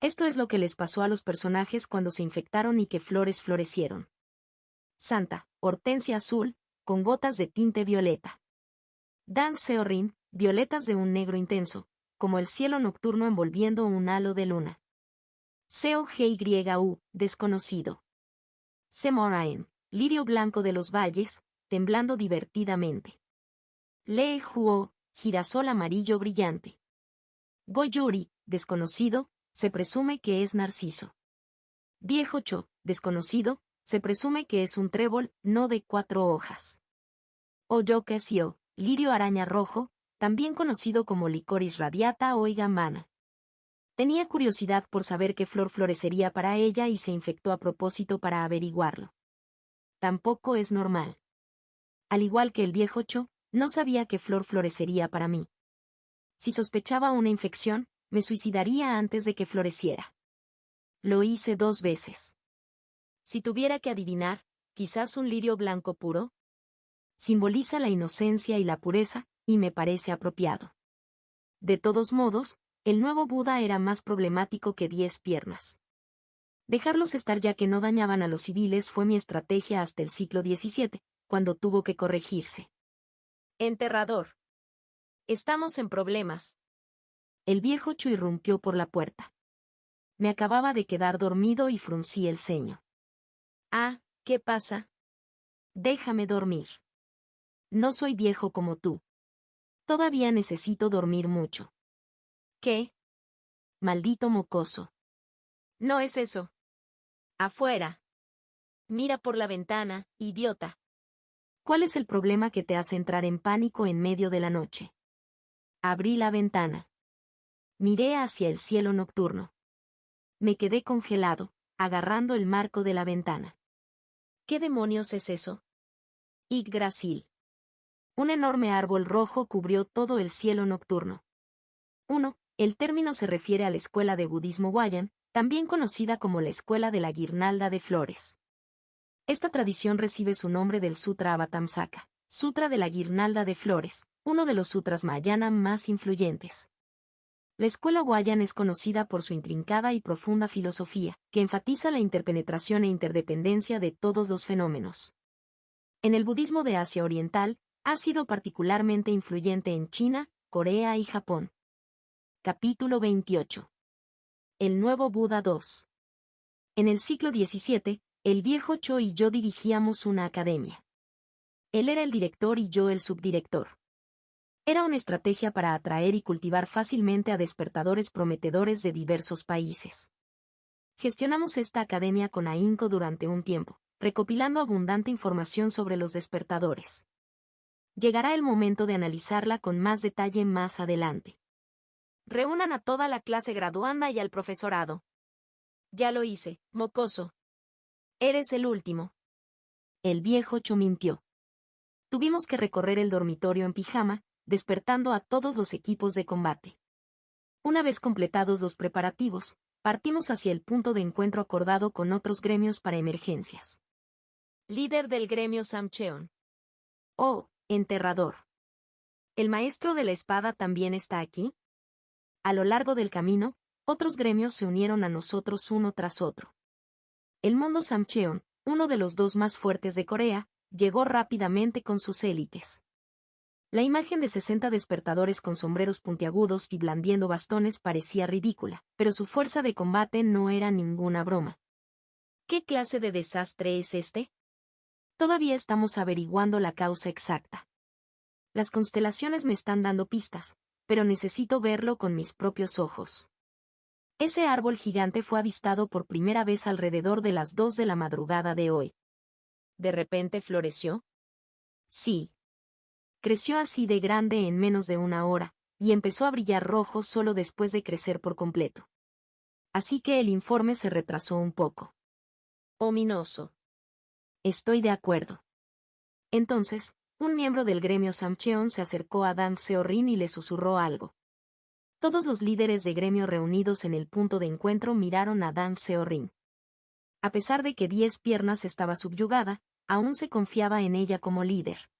Speaker 1: Esto es lo que les pasó a los personajes cuando se infectaron y que flores florecieron. Santa, hortensia azul, con gotas de tinte violeta. Deng Xiaorin, violetas de un negro intenso, como el cielo nocturno envolviendo un halo de luna. Seo Gyu, desconocido. Semoraen, lirio blanco de los valles, temblando divertidamente. Lei Huo, girasol amarillo brillante. Goyuri, desconocido, se presume que es narciso. Viejo Cho, desconocido, se presume que es un trébol, no de 4 hojas. Oyokesio, lirio araña rojo, también conocido como licoris radiata o higamana. Tenía curiosidad por saber qué flor florecería para ella y se infectó a propósito para averiguarlo. Tampoco es normal. Al igual que el viejo Cho, no sabía qué flor florecería para mí. Si sospechaba una infección, me suicidaría antes de que floreciera. Lo hice 2 veces.
Speaker 2: Si tuviera que adivinar, quizás un lirio blanco puro.
Speaker 1: Simboliza la inocencia y la pureza, y me parece apropiado. De todos modos, el nuevo Buda era más problemático que 10 piernas. Dejarlos estar ya que no dañaban a los civiles fue mi estrategia hasta el siglo XVII, cuando tuvo que corregirse.
Speaker 2: Enterrador. Estamos en problemas.
Speaker 1: El viejo Chu irrumpió por la puerta. Me acababa de quedar dormido y fruncí el ceño.
Speaker 2: Ah, ¿qué pasa?
Speaker 1: Déjame dormir. No soy viejo como tú. Todavía necesito dormir mucho.
Speaker 2: ¿Qué?
Speaker 1: Maldito mocoso.
Speaker 2: No es eso. Afuera. Mira por la ventana, idiota.
Speaker 1: ¿Cuál es el problema que te hace entrar en pánico en medio de la noche? Abrí la ventana. Miré hacia el cielo nocturno. Me quedé congelado, agarrando el marco de la ventana.
Speaker 2: ¿Qué demonios es eso?
Speaker 1: Yggdrasil. Un enorme árbol rojo cubrió todo el cielo nocturno. 1. El término se refiere a la escuela de budismo Huayan, también conocida como la escuela de la guirnalda de flores. Esta tradición recibe su nombre del Sutra Avatamsaka, Sutra de la guirnalda de flores, uno de los sutras Mahayana más influyentes. La escuela Huayan es conocida por su intrincada y profunda filosofía, que enfatiza la interpenetración e interdependencia de todos los fenómenos. En el budismo de Asia Oriental, ha sido particularmente influyente en China, Corea y Japón. Capítulo 28. El nuevo Buda II. En el siglo XVII, el viejo Cho y yo dirigíamos una academia. Él era el director y yo el subdirector. Era una estrategia para atraer y cultivar fácilmente a despertadores prometedores de diversos países. Gestionamos esta academia con ahínco durante un tiempo, recopilando abundante información sobre los despertadores. Llegará el momento de analizarla con más detalle más adelante.
Speaker 2: Reúnan a toda la clase graduanda y al profesorado. Ya lo hice, mocoso. Eres el último.
Speaker 1: El viejo Cho mintió. Tuvimos que recorrer el dormitorio en pijama, despertando a todos los equipos de combate. Una vez completados los preparativos, partimos hacia el punto de encuentro acordado con otros gremios para emergencias.
Speaker 2: Líder del gremio Samcheon.
Speaker 1: Oh, enterrador.
Speaker 2: ¿El maestro de la espada también está aquí?
Speaker 1: A lo largo del camino, otros gremios se unieron a nosotros uno tras otro. El mundo Samcheon, uno de los 2 más fuertes de Corea, llegó rápidamente con sus élites. La imagen de 60 despertadores con sombreros puntiagudos y blandiendo bastones parecía ridícula, pero su fuerza de combate no era ninguna broma.
Speaker 2: ¿Qué clase de desastre es este?
Speaker 1: Todavía estamos averiguando la causa exacta. Las constelaciones me están dando pistas, pero necesito verlo con mis propios ojos. Ese árbol gigante fue avistado por primera vez alrededor de las 2 de la madrugada de hoy.
Speaker 2: ¿De repente floreció?
Speaker 1: Sí. Creció así de grande en menos de una hora, y empezó a brillar rojo solo después de crecer por completo. Así que el informe se retrasó un poco.
Speaker 2: Ominoso.
Speaker 1: Estoy de acuerdo. Entonces, un miembro del gremio Samcheon se acercó a Dan Seorin y le susurró algo. Todos los líderes de gremio reunidos en el punto de encuentro miraron a Dan Seorin. A pesar de que 10 piernas estaba subyugada, aún se confiaba en ella como líder.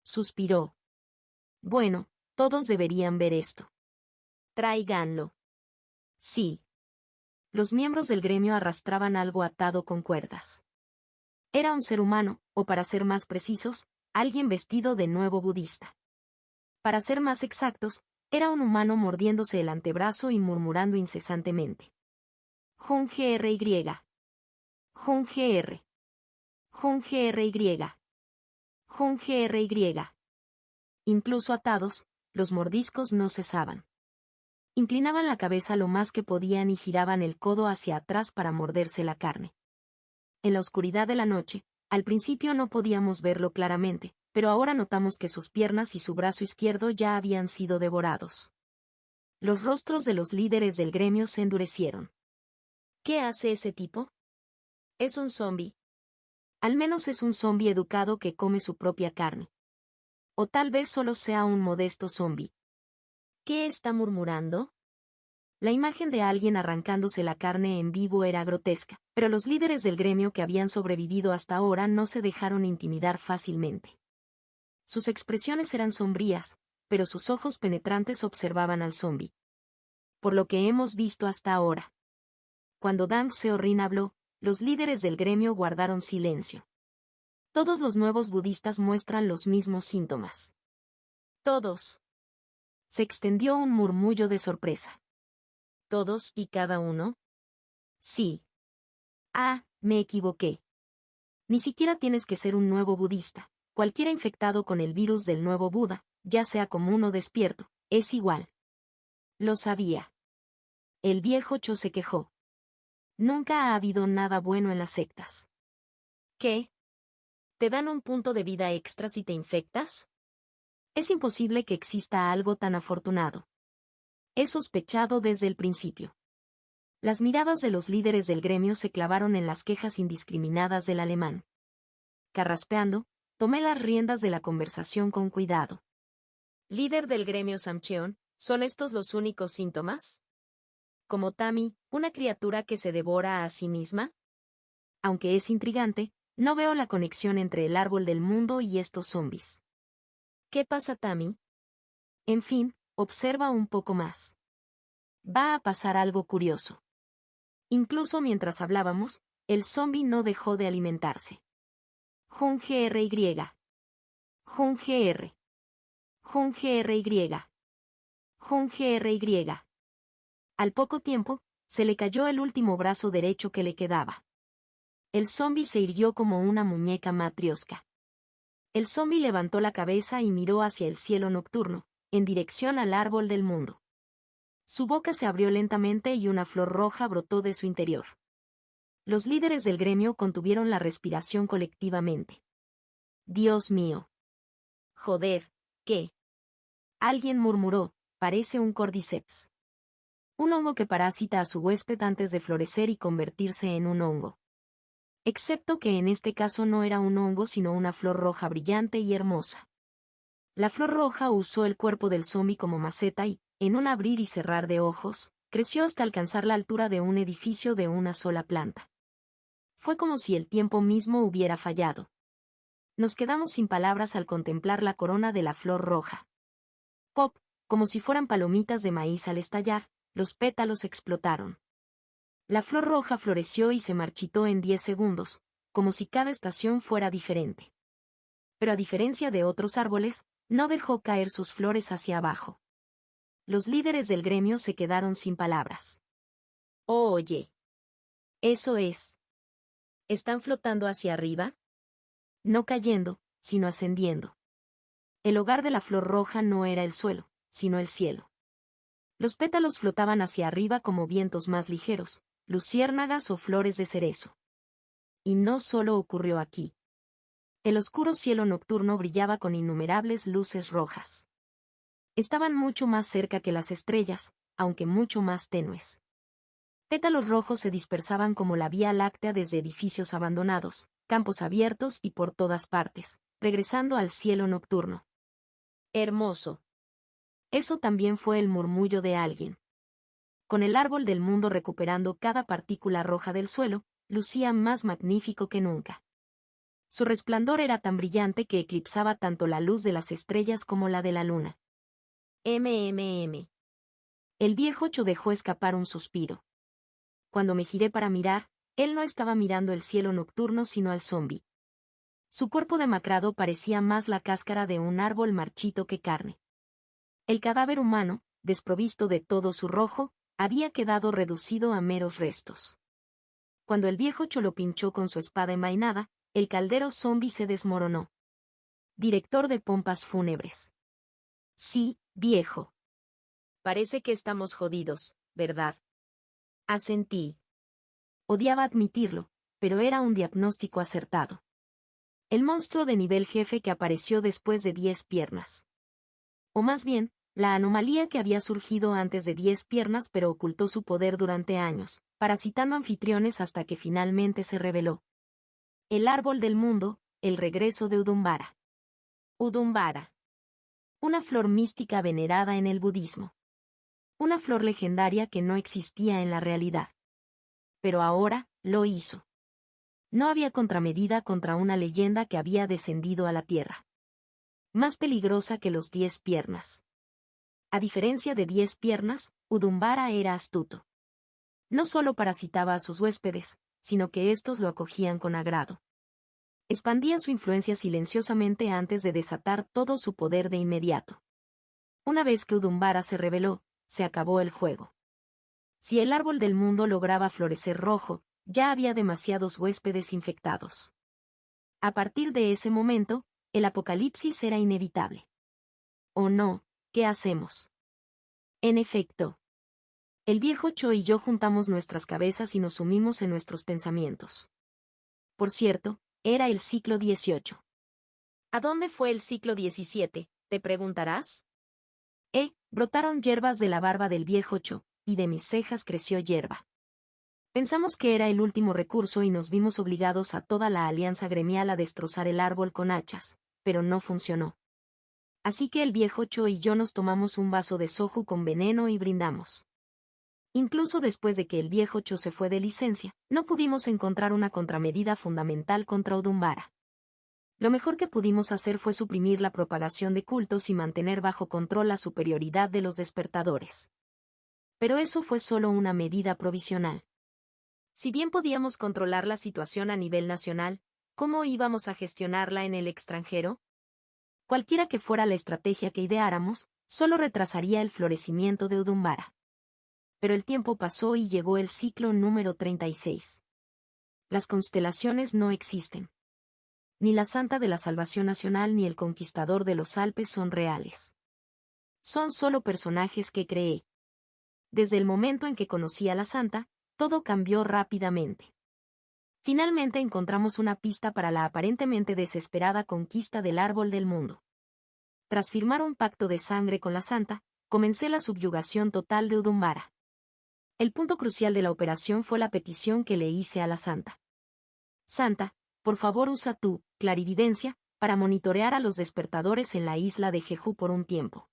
Speaker 1: Suspiró. Bueno, todos deberían ver esto.
Speaker 2: Tráiganlo.
Speaker 1: Sí. Los miembros del gremio arrastraban algo atado con cuerdas. Era un ser humano, o para ser más precisos, alguien vestido de nuevo budista. Para ser más exactos, era un humano mordiéndose el antebrazo y murmurando incesantemente. Jun GRY. Jun GR. Jun GRY. Jun GRY. Incluso atados, los mordiscos no cesaban. Inclinaban la cabeza lo más que podían y giraban el codo hacia atrás para morderse la carne. En la oscuridad de la noche, al principio no podíamos verlo claramente, pero ahora notamos que sus piernas y su brazo izquierdo ya habían sido devorados. Los rostros de los líderes del gremio se endurecieron.
Speaker 2: ¿Qué hace ese tipo? Es un zombi.
Speaker 1: Al menos es un zombi educado que come su propia carne. O tal vez solo sea un modesto zombi.
Speaker 2: ¿Qué está murmurando?
Speaker 1: La imagen de alguien arrancándose la carne en vivo era grotesca, pero los líderes del gremio que habían sobrevivido hasta ahora no se dejaron intimidar fácilmente. Sus expresiones eran sombrías, pero sus ojos penetrantes observaban al zombi. Por lo que hemos visto hasta ahora. Cuando Dang Seorin habló, los líderes del gremio guardaron silencio. Todos los nuevos budistas muestran los mismos síntomas.
Speaker 2: Todos.
Speaker 1: Se extendió un murmullo de sorpresa.
Speaker 2: ¿Todos y cada uno?
Speaker 1: Sí. Ah, me equivoqué. Ni siquiera tienes que ser un nuevo budista. Cualquiera infectado con el virus del nuevo Buda, ya sea común o despierto, es igual. Lo sabía. El viejo Cho se quejó. Nunca ha habido nada bueno en las sectas.
Speaker 2: ¿Qué? ¿Te dan un punto de vida extra si te infectas?
Speaker 1: Es imposible que exista algo tan afortunado. He sospechado desde el principio. Las miradas de los líderes del gremio se clavaron en las quejas indiscriminadas del alemán. Carraspeando, tomé las riendas de la conversación con cuidado.
Speaker 2: Líder del gremio Samcheon, ¿son estos los únicos síntomas? ¿Como Tami, una criatura que se devora a sí misma?
Speaker 1: Aunque es intrigante, no veo la conexión entre el árbol del mundo y estos zombis.
Speaker 2: ¿Qué pasa, Tami?
Speaker 1: En fin, observa un poco más. Va a pasar algo curioso. Incluso mientras hablábamos, el zombi no dejó de alimentarse. Jun GRY. Jun GR. Jun GRY. Jun GRY. Al poco tiempo, se le cayó el último brazo derecho que le quedaba. El zombi se irguió como una muñeca matrioska. El zombi levantó la cabeza y miró hacia el cielo nocturno, en dirección al árbol del mundo. Su boca se abrió lentamente y una flor roja brotó de su interior. Los líderes del gremio contuvieron la respiración colectivamente. Dios mío.
Speaker 2: Joder, ¿qué?
Speaker 1: Alguien murmuró, parece un cordyceps. Un hongo que parasita a su huésped antes de florecer y convertirse en un hongo. Excepto que en este caso no era un hongo sino una flor roja brillante y hermosa. La flor roja usó el cuerpo del zombi como maceta y, en un abrir y cerrar de ojos, creció hasta alcanzar la altura de un edificio de una sola planta. Fue como si el tiempo mismo hubiera fallado. Nos quedamos sin palabras al contemplar la corona de la flor roja. Pop, como si fueran palomitas de maíz al estallar, los pétalos explotaron. La flor roja floreció y se marchitó en 10 segundos, como si cada estación fuera diferente. Pero a diferencia de otros árboles, no dejó caer sus flores hacia abajo. Los líderes del gremio se quedaron sin palabras.
Speaker 2: Oye. Eso es. ¿Están flotando hacia arriba?
Speaker 1: No cayendo, sino ascendiendo. El hogar de la flor roja no era el suelo, sino el cielo. Los pétalos flotaban hacia arriba como vientos más ligeros, luciérnagas o flores de cerezo. Y no solo ocurrió aquí. El oscuro cielo nocturno brillaba con innumerables luces rojas. Estaban mucho más cerca que las estrellas, aunque mucho más tenues. Pétalos rojos se dispersaban como la Vía Láctea desde edificios abandonados, campos abiertos y por todas partes, regresando al cielo nocturno. Hermoso. Eso también fue el murmullo de alguien. Con el árbol del mundo recuperando cada partícula roja del suelo, lucía más magnífico que nunca. Su resplandor era tan brillante que eclipsaba tanto la luz de las estrellas como la de la luna. MMM. El viejo Cho dejó escapar un suspiro. Cuando me giré para mirar, él no estaba mirando el cielo nocturno sino al zombi. Su cuerpo demacrado parecía más la cáscara de un árbol marchito que carne. El cadáver humano, desprovisto de todo su rojo, había quedado reducido a meros restos. Cuando el viejo Cho lo pinchó con su espada envainada, el caldero zombi se desmoronó. Director de pompas fúnebres. Sí, viejo. Parece que estamos jodidos, ¿verdad? Asentí. Odiaba admitirlo, pero era un diagnóstico acertado. El monstruo de nivel jefe que apareció después de 10 piernas. O más bien, la anomalía que había surgido antes de 10 piernas pero ocultó su poder durante años, parasitando anfitriones hasta que finalmente se reveló. El árbol del mundo, el regreso de Udumbara. Udumbara. Una flor mística venerada en el budismo. Una flor legendaria que no existía en la realidad. Pero ahora, lo hizo. No había contramedida contra una leyenda que había descendido a la tierra. Más peligrosa que los 10 piernas. A diferencia de 10 piernas, Udumbara era astuto. No solo parasitaba a sus huéspedes, sino que éstos lo acogían con agrado. Expandía su influencia silenciosamente antes de desatar todo su poder de inmediato. Una vez que Udumbara se reveló, se acabó el juego. Si el árbol del mundo lograba florecer rojo, ya había demasiados huéspedes infectados. A partir de ese momento, el apocalipsis era inevitable. ¿O no? ¿Qué hacemos? En efecto. El viejo Cho y yo juntamos nuestras cabezas y nos sumimos en nuestros pensamientos. Por cierto, era el ciclo 18. ¿A dónde fue el ciclo 17? Te preguntarás. Brotaron hierbas de la barba del viejo Cho, y de mis cejas creció hierba. Pensamos que era el último recurso y nos vimos obligados a toda la alianza gremial a destrozar el árbol con hachas, pero no funcionó. Así que el viejo Cho y yo nos tomamos un vaso de soju con veneno y brindamos. Incluso después de que el viejo Cho se fue de licencia, no pudimos encontrar una contramedida fundamental contra Udumbara. Lo mejor que pudimos hacer fue suprimir la propagación de cultos y mantener bajo control la superioridad de los despertadores. Pero eso fue solo una medida provisional. Si bien podíamos controlar la situación a nivel nacional, ¿cómo íbamos a gestionarla en el extranjero? Cualquiera que fuera la estrategia que ideáramos, solo retrasaría el florecimiento de Udumbara. Pero el tiempo pasó y llegó el ciclo número 36. Las constelaciones no existen. Ni la Santa de la Salvación Nacional ni el Conquistador de los Alpes son reales. Son solo personajes que creé. Desde el momento en que conocí a la Santa, todo cambió rápidamente. Finalmente encontramos una pista para la aparentemente desesperada conquista del árbol del mundo. Tras firmar un pacto de sangre con la Santa, comencé la subyugación total de Udumbara. El punto crucial de la operación fue la petición que le hice a la Santa. Santa, por favor usa tu clarividencia para monitorear a los despertadores en la isla de Jeju por un tiempo.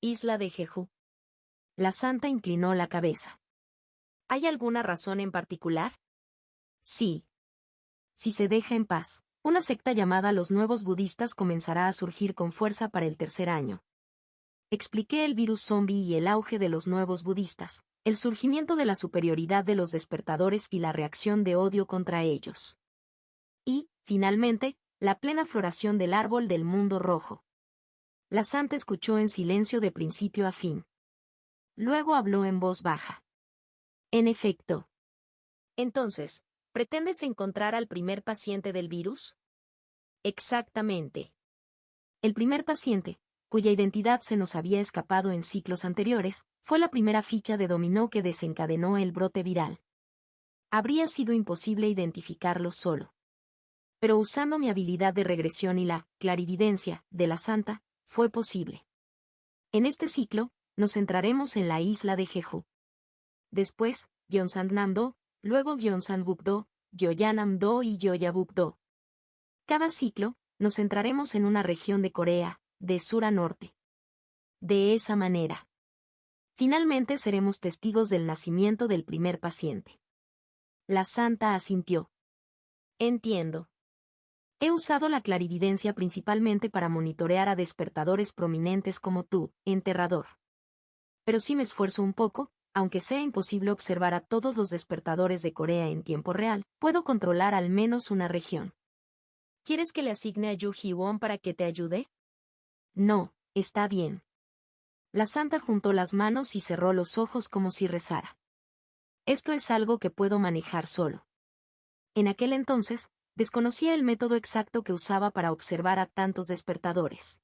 Speaker 1: Isla de Jeju. La Santa inclinó la cabeza. ¿Hay alguna razón en particular? Sí. Si se deja en paz, una secta llamada los Nuevos Budistas comenzará a surgir con fuerza para el tercer año. Expliqué el virus zombie y el auge de los Nuevos Budistas, el surgimiento de la superioridad de los despertadores y la reacción de odio contra ellos. Y, finalmente, la plena floración del árbol del mundo rojo. La Santa escuchó en silencio de principio a fin. Luego habló en voz baja. En efecto. Entonces, ¿pretendes encontrar al primer paciente del virus? Exactamente. El primer paciente, cuya identidad se nos había escapado en ciclos anteriores, fue la primera ficha de dominó que desencadenó el brote viral. Habría sido imposible identificarlo solo. Pero usando mi habilidad de regresión y la clarividencia de la santa, fue posible. En este ciclo, nos centraremos en la isla de Jeju. Después, Gyeongsangnam-do, luego Gyeongsangbuk-do, Gyeoyanam-do y Gyeoyabuk-do. Cada ciclo, nos centraremos en una región de Corea, de sur a norte. De esa manera, finalmente seremos testigos del nacimiento del primer paciente. La santa asintió. Entiendo. He usado la clarividencia principalmente para monitorear a despertadores prominentes como tú, enterrador. Pero si me esfuerzo un poco, aunque sea imposible observar a todos los despertadores de Corea en tiempo real, puedo controlar al menos una región. ¿Quieres que le asigne a Yu Hee-won para que te ayude? No, está bien. La santa juntó las manos y cerró los ojos como si rezara. Esto es algo que puedo manejar solo. En aquel entonces, desconocía el método exacto que usaba para observar a tantos despertadores.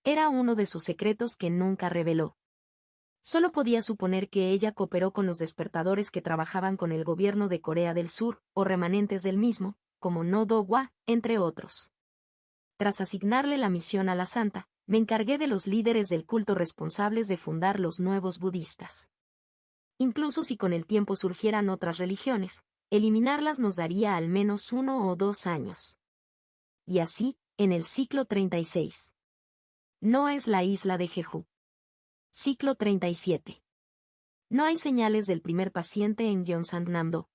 Speaker 1: Era uno de sus secretos que nunca reveló. Solo podía suponer que ella cooperó con los despertadores que trabajaban con el gobierno de Corea del Sur, o remanentes del mismo, como No Do-hwa, entre otros. Tras asignarle la misión a la santa, me encargué de los líderes del culto responsables de fundar los nuevos budistas. Incluso si con el tiempo surgieran otras religiones, eliminarlas nos daría al menos 1 o 2 años. Y así, en el ciclo 36. No es la isla de Jeju. Ciclo 37. No hay señales del primer paciente en Gyeongsangnam-do.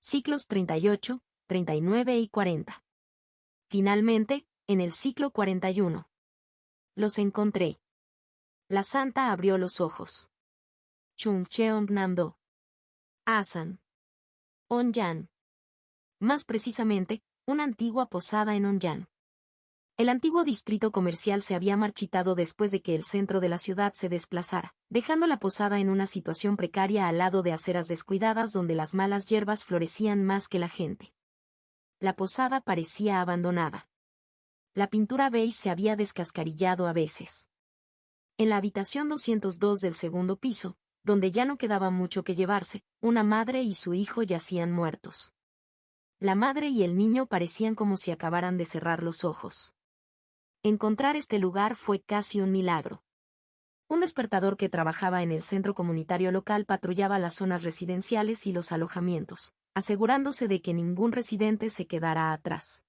Speaker 1: Ciclos 38, 39 y 40. Finalmente, en el ciclo 41. Los encontré. La santa abrió los ojos. Chungcheongnam-do. Asan. Onyan. Más precisamente, una antigua posada en Onyan. El antiguo distrito comercial se había marchitado después de que el centro de la ciudad se desplazara, dejando la posada en una situación precaria al lado de aceras descuidadas donde las malas hierbas florecían más que la gente. La posada parecía abandonada. La pintura beige se había descascarillado a veces. En la habitación 202 del segundo piso, donde ya no quedaba mucho que llevarse, una madre y su hijo yacían muertos. La madre y el niño parecían como si acabaran de cerrar los ojos. Encontrar este lugar fue casi un milagro. Un despertador que trabajaba en el centro comunitario local patrullaba las zonas residenciales y los alojamientos, asegurándose de que ningún residente se quedara atrás.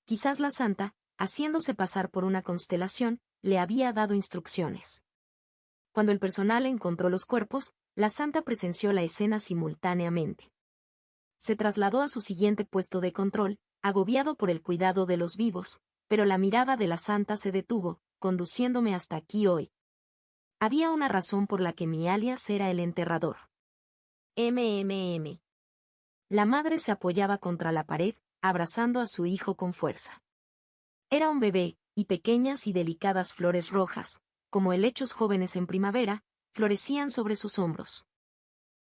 Speaker 1: Quizás la santa, haciéndose pasar por una constelación, le había dado instrucciones. Cuando el personal encontró los cuerpos, la santa presenció la escena simultáneamente. Se trasladó a su siguiente puesto de control, agobiado por el cuidado de los vivos, pero la mirada de la santa se detuvo, conduciéndome hasta aquí hoy. Había una razón por la que mi alias era el enterrador. MMM. La madre se apoyaba contra la pared, abrazando a su hijo con fuerza. Era un bebé, y pequeñas y delicadas flores rojas, como helechos jóvenes en primavera, florecían sobre sus hombros.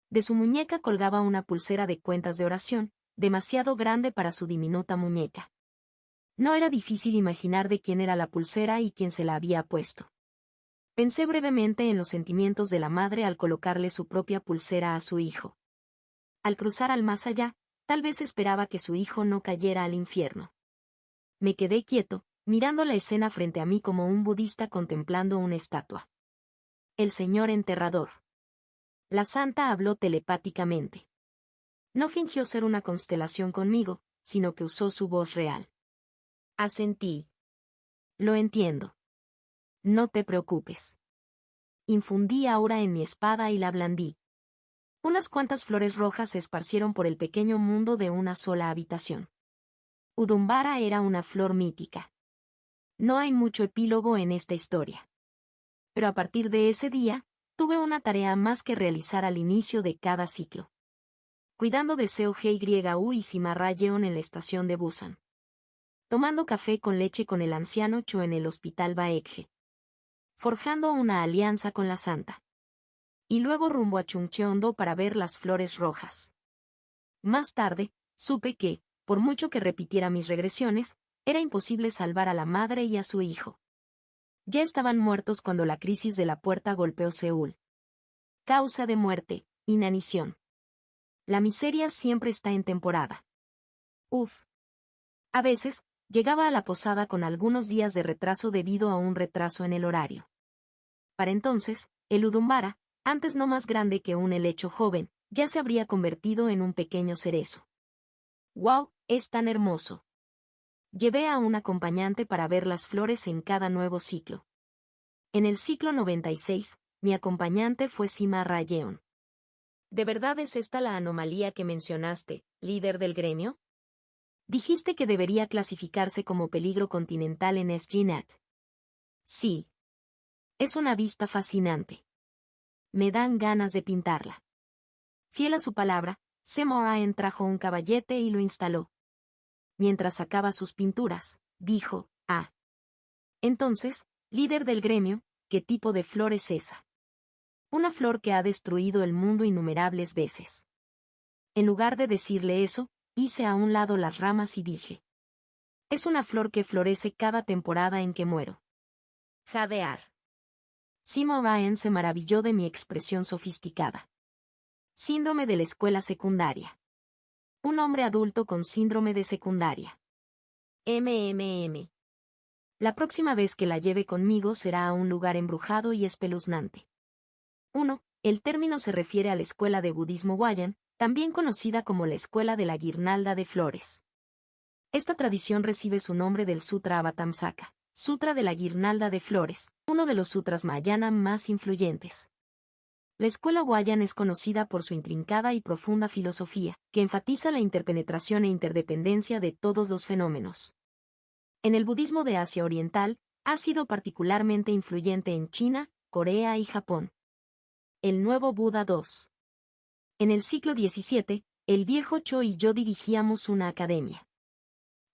Speaker 1: De su muñeca colgaba una pulsera de cuentas de oración, demasiado grande para su diminuta muñeca. No era difícil imaginar de quién era la pulsera y quién se la había puesto. Pensé brevemente en los sentimientos de la madre al colocarle su propia pulsera a su hijo. Al cruzar al más allá, tal vez esperaba que su hijo no cayera al infierno. Me quedé quieto, mirando la escena frente a mí como un budista contemplando una estatua. El señor enterrador. La santa habló telepáticamente. No fingió ser una constelación conmigo, sino que usó su voz real. Asentí. Lo entiendo. No te preocupes. Infundí aura en mi espada y la blandí. Unas cuantas flores rojas se esparcieron por el pequeño mundo de una sola habitación. Udumbara era una flor mítica. No hay mucho epílogo en esta historia. Pero a partir de ese día, tuve una tarea más que realizar al inicio de cada ciclo. Cuidando de Seo Hye-gu y Sima Ra-yeon en la estación de Busan. Tomando café con leche con el anciano Cho en el hospital Baekje. Forjando una alianza con la santa. Y luego rumbo a Chungcheong-do para ver las flores rojas. Más tarde, supe que, por mucho que repitiera mis regresiones, Era imposible salvar a la madre y a su hijo. Ya estaban muertos cuando la crisis de la puerta golpeó Seúl. Causa de muerte: inanición. La miseria siempre está en temporada. Uf. A veces, llegaba a la posada con algunos días de retraso debido a un retraso en el horario. Para entonces, el Udumbara, antes no más grande que un helecho joven, ya se habría convertido en un pequeño cerezo. ¡Wow! Es tan hermoso. Llevé a un acompañante para ver las flores en cada nuevo ciclo. En el ciclo 96, mi acompañante fue Sima Rayeon.
Speaker 2: ¿De verdad es esta la anomalía que mencionaste, líder del gremio?
Speaker 1: Dijiste que debería clasificarse como peligro continental en SGNet. Sí. Es una vista fascinante. Me dan ganas de pintarla. Fiel a su palabra, Sema Ryan trajo un caballete y lo instaló. Mientras sacaba sus pinturas, dijo: «Ah. Entonces, líder del gremio, ¿qué tipo de flor es esa?» Una flor que ha destruido el mundo innumerables veces. En lugar de decirle eso, hice a un lado las ramas y dije: «Es una flor que florece cada temporada en que muero».
Speaker 2: Jadear.
Speaker 1: Sima Ryan se maravilló de mi expresión sofisticada. Síndrome de la escuela secundaria. Un hombre adulto con síndrome de secundaria.
Speaker 2: MMM.
Speaker 1: La próxima vez que la lleve conmigo será a un lugar embrujado y espeluznante. 1. El término se refiere a la escuela de budismo Huayan, también conocida como la escuela de la guirnalda de flores. Esta tradición recibe su nombre del Sutra Avatamsaka, Sutra de la guirnalda de flores, uno de los sutras Mahayana más influyentes. La escuela Huayan es conocida por su intrincada y profunda filosofía, que enfatiza la interpenetración e interdependencia de todos los fenómenos. En el budismo de Asia Oriental, ha sido particularmente influyente en China, Corea y Japón. El nuevo Buda II. En el siglo XVII, el viejo Cho y yo dirigíamos una academia.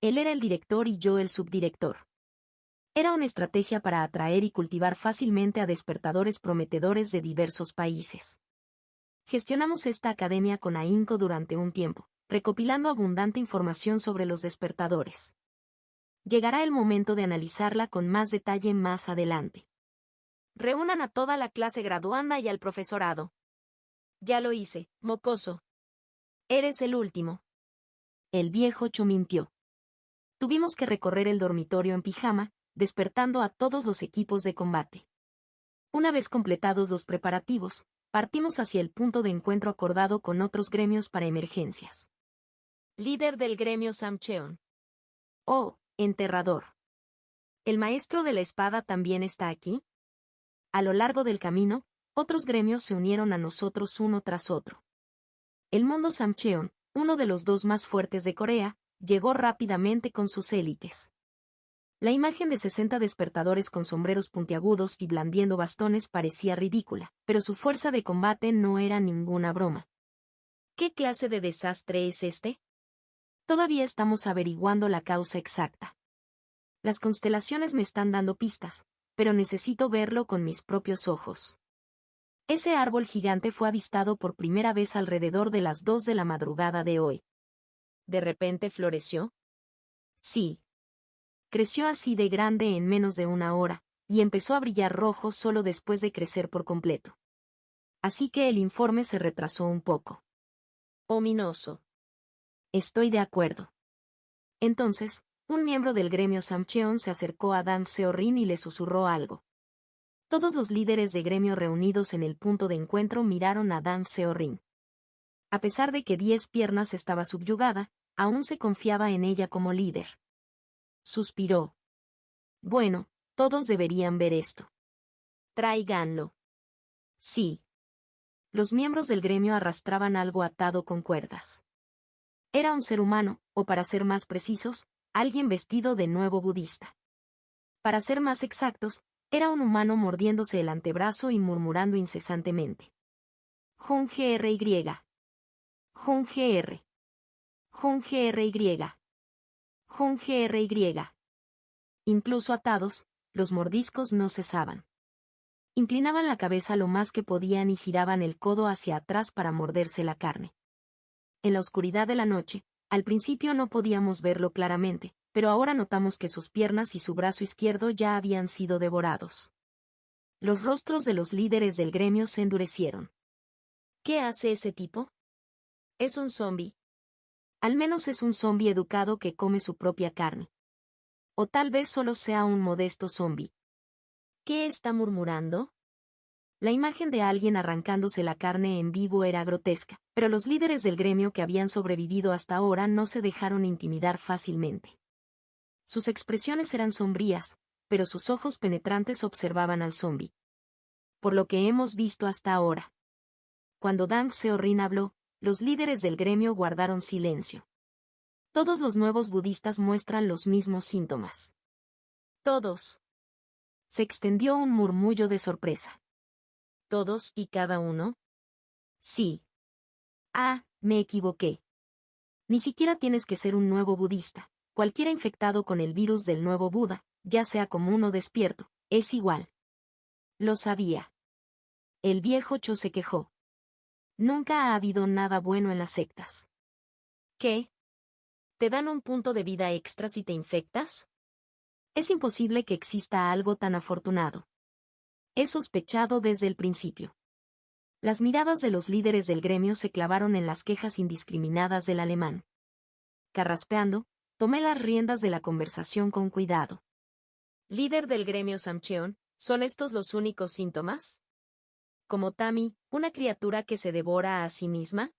Speaker 1: Él era el director y yo el subdirector. Era una estrategia para atraer y cultivar fácilmente a despertadores prometedores de diversos países. Gestionamos esta academia con ahínco durante un tiempo, recopilando abundante información sobre los despertadores. Llegará el momento de analizarla con más detalle más adelante.
Speaker 2: Reúnan a toda la clase graduanda y al profesorado. Ya lo hice, mocoso.
Speaker 1: Eres el último. El viejo Cho mintió. Tuvimos que recorrer el dormitorio en pijama, despertando a todos los equipos de combate. Una vez completados los preparativos, partimos hacia el punto de encuentro acordado con otros gremios para emergencias.
Speaker 2: Líder del gremio Samcheon.
Speaker 1: Oh, enterrador.
Speaker 2: ¿El maestro de la espada también está aquí?
Speaker 1: A lo largo del camino, otros gremios se unieron a nosotros uno tras otro. El mundo Samcheon, uno de los dos más fuertes de Corea, llegó rápidamente con sus élites. La imagen de 60 despertadores con sombreros puntiagudos y blandiendo bastones parecía ridícula, pero su fuerza de combate no era ninguna broma.
Speaker 2: ¿Qué clase de desastre es este?
Speaker 1: Todavía estamos averiguando la causa exacta. Las constelaciones me están dando pistas, pero necesito verlo con mis propios ojos. Ese árbol gigante fue avistado por primera vez alrededor de las 2 de la madrugada de hoy.
Speaker 2: ¿De repente floreció?
Speaker 1: Sí. Creció así de grande en menos de una hora, y empezó a brillar rojo solo después de crecer por completo. Así que el informe se retrasó un poco.
Speaker 2: Ominoso.
Speaker 1: Estoy de acuerdo. Entonces, un miembro del gremio Samcheon se acercó a Dan Seorin y le susurró algo. Todos los líderes de gremio reunidos en el punto de encuentro miraron a Dan Seorin. A pesar de que 10 piernas estaba subyugada, aún se confiaba en ella como líder. Suspiró. Bueno, todos deberían ver esto.
Speaker 2: Tráiganlo.
Speaker 1: Sí. Los miembros del gremio arrastraban algo atado con cuerdas. Era un ser humano, o para ser más precisos, alguien vestido de nuevo budista. Para ser más exactos, era un humano mordiéndose el antebrazo y murmurando incesantemente. Jun GRY. Jun GR. Jun GRY. Jun GRY. Incluso atados, los mordiscos no cesaban. Inclinaban la cabeza lo más que podían y giraban el codo hacia atrás para morderse la carne. En la oscuridad de la noche, al principio no podíamos verlo claramente, pero ahora notamos que sus piernas y su brazo izquierdo ya habían sido devorados. Los rostros de los líderes del gremio se endurecieron.
Speaker 2: ¿Qué hace ese tipo? Es un zombi.
Speaker 1: Al menos es un zombi educado que come su propia carne. O tal vez solo sea un modesto zombi.
Speaker 2: ¿Qué está murmurando?
Speaker 1: La imagen de alguien arrancándose la carne en vivo era grotesca, pero los líderes del gremio que habían sobrevivido hasta ahora no se dejaron intimidar fácilmente. Sus expresiones eran sombrías, pero sus ojos penetrantes observaban al zombi. Por lo que hemos visto hasta ahora. Cuando Dang Seorin habló, los líderes del gremio guardaron silencio. Todos los nuevos budistas muestran los mismos síntomas.
Speaker 2: Todos.
Speaker 1: Se extendió un murmullo de sorpresa.
Speaker 2: ¿Todos y cada uno?
Speaker 1: Sí. Ah, me equivoqué. Ni siquiera tienes que ser un nuevo budista. Cualquiera infectado con el virus del nuevo Buda, ya sea común o despierto, es igual. Lo sabía. El viejo Cho se quejó. Nunca ha habido nada bueno en las sectas.
Speaker 2: ¿Qué? ¿Te dan un punto de vida extra si te infectas?
Speaker 1: Es imposible que exista algo tan afortunado. He sospechado desde el principio. Las miradas de los líderes del gremio se clavaron en las quejas indiscriminadas del alemán. Carraspeando, tomé las riendas de la conversación con cuidado.
Speaker 2: Líder del gremio Samcheon, ¿son estos los únicos síntomas? ¿Como Tami, una criatura que se devora a sí misma?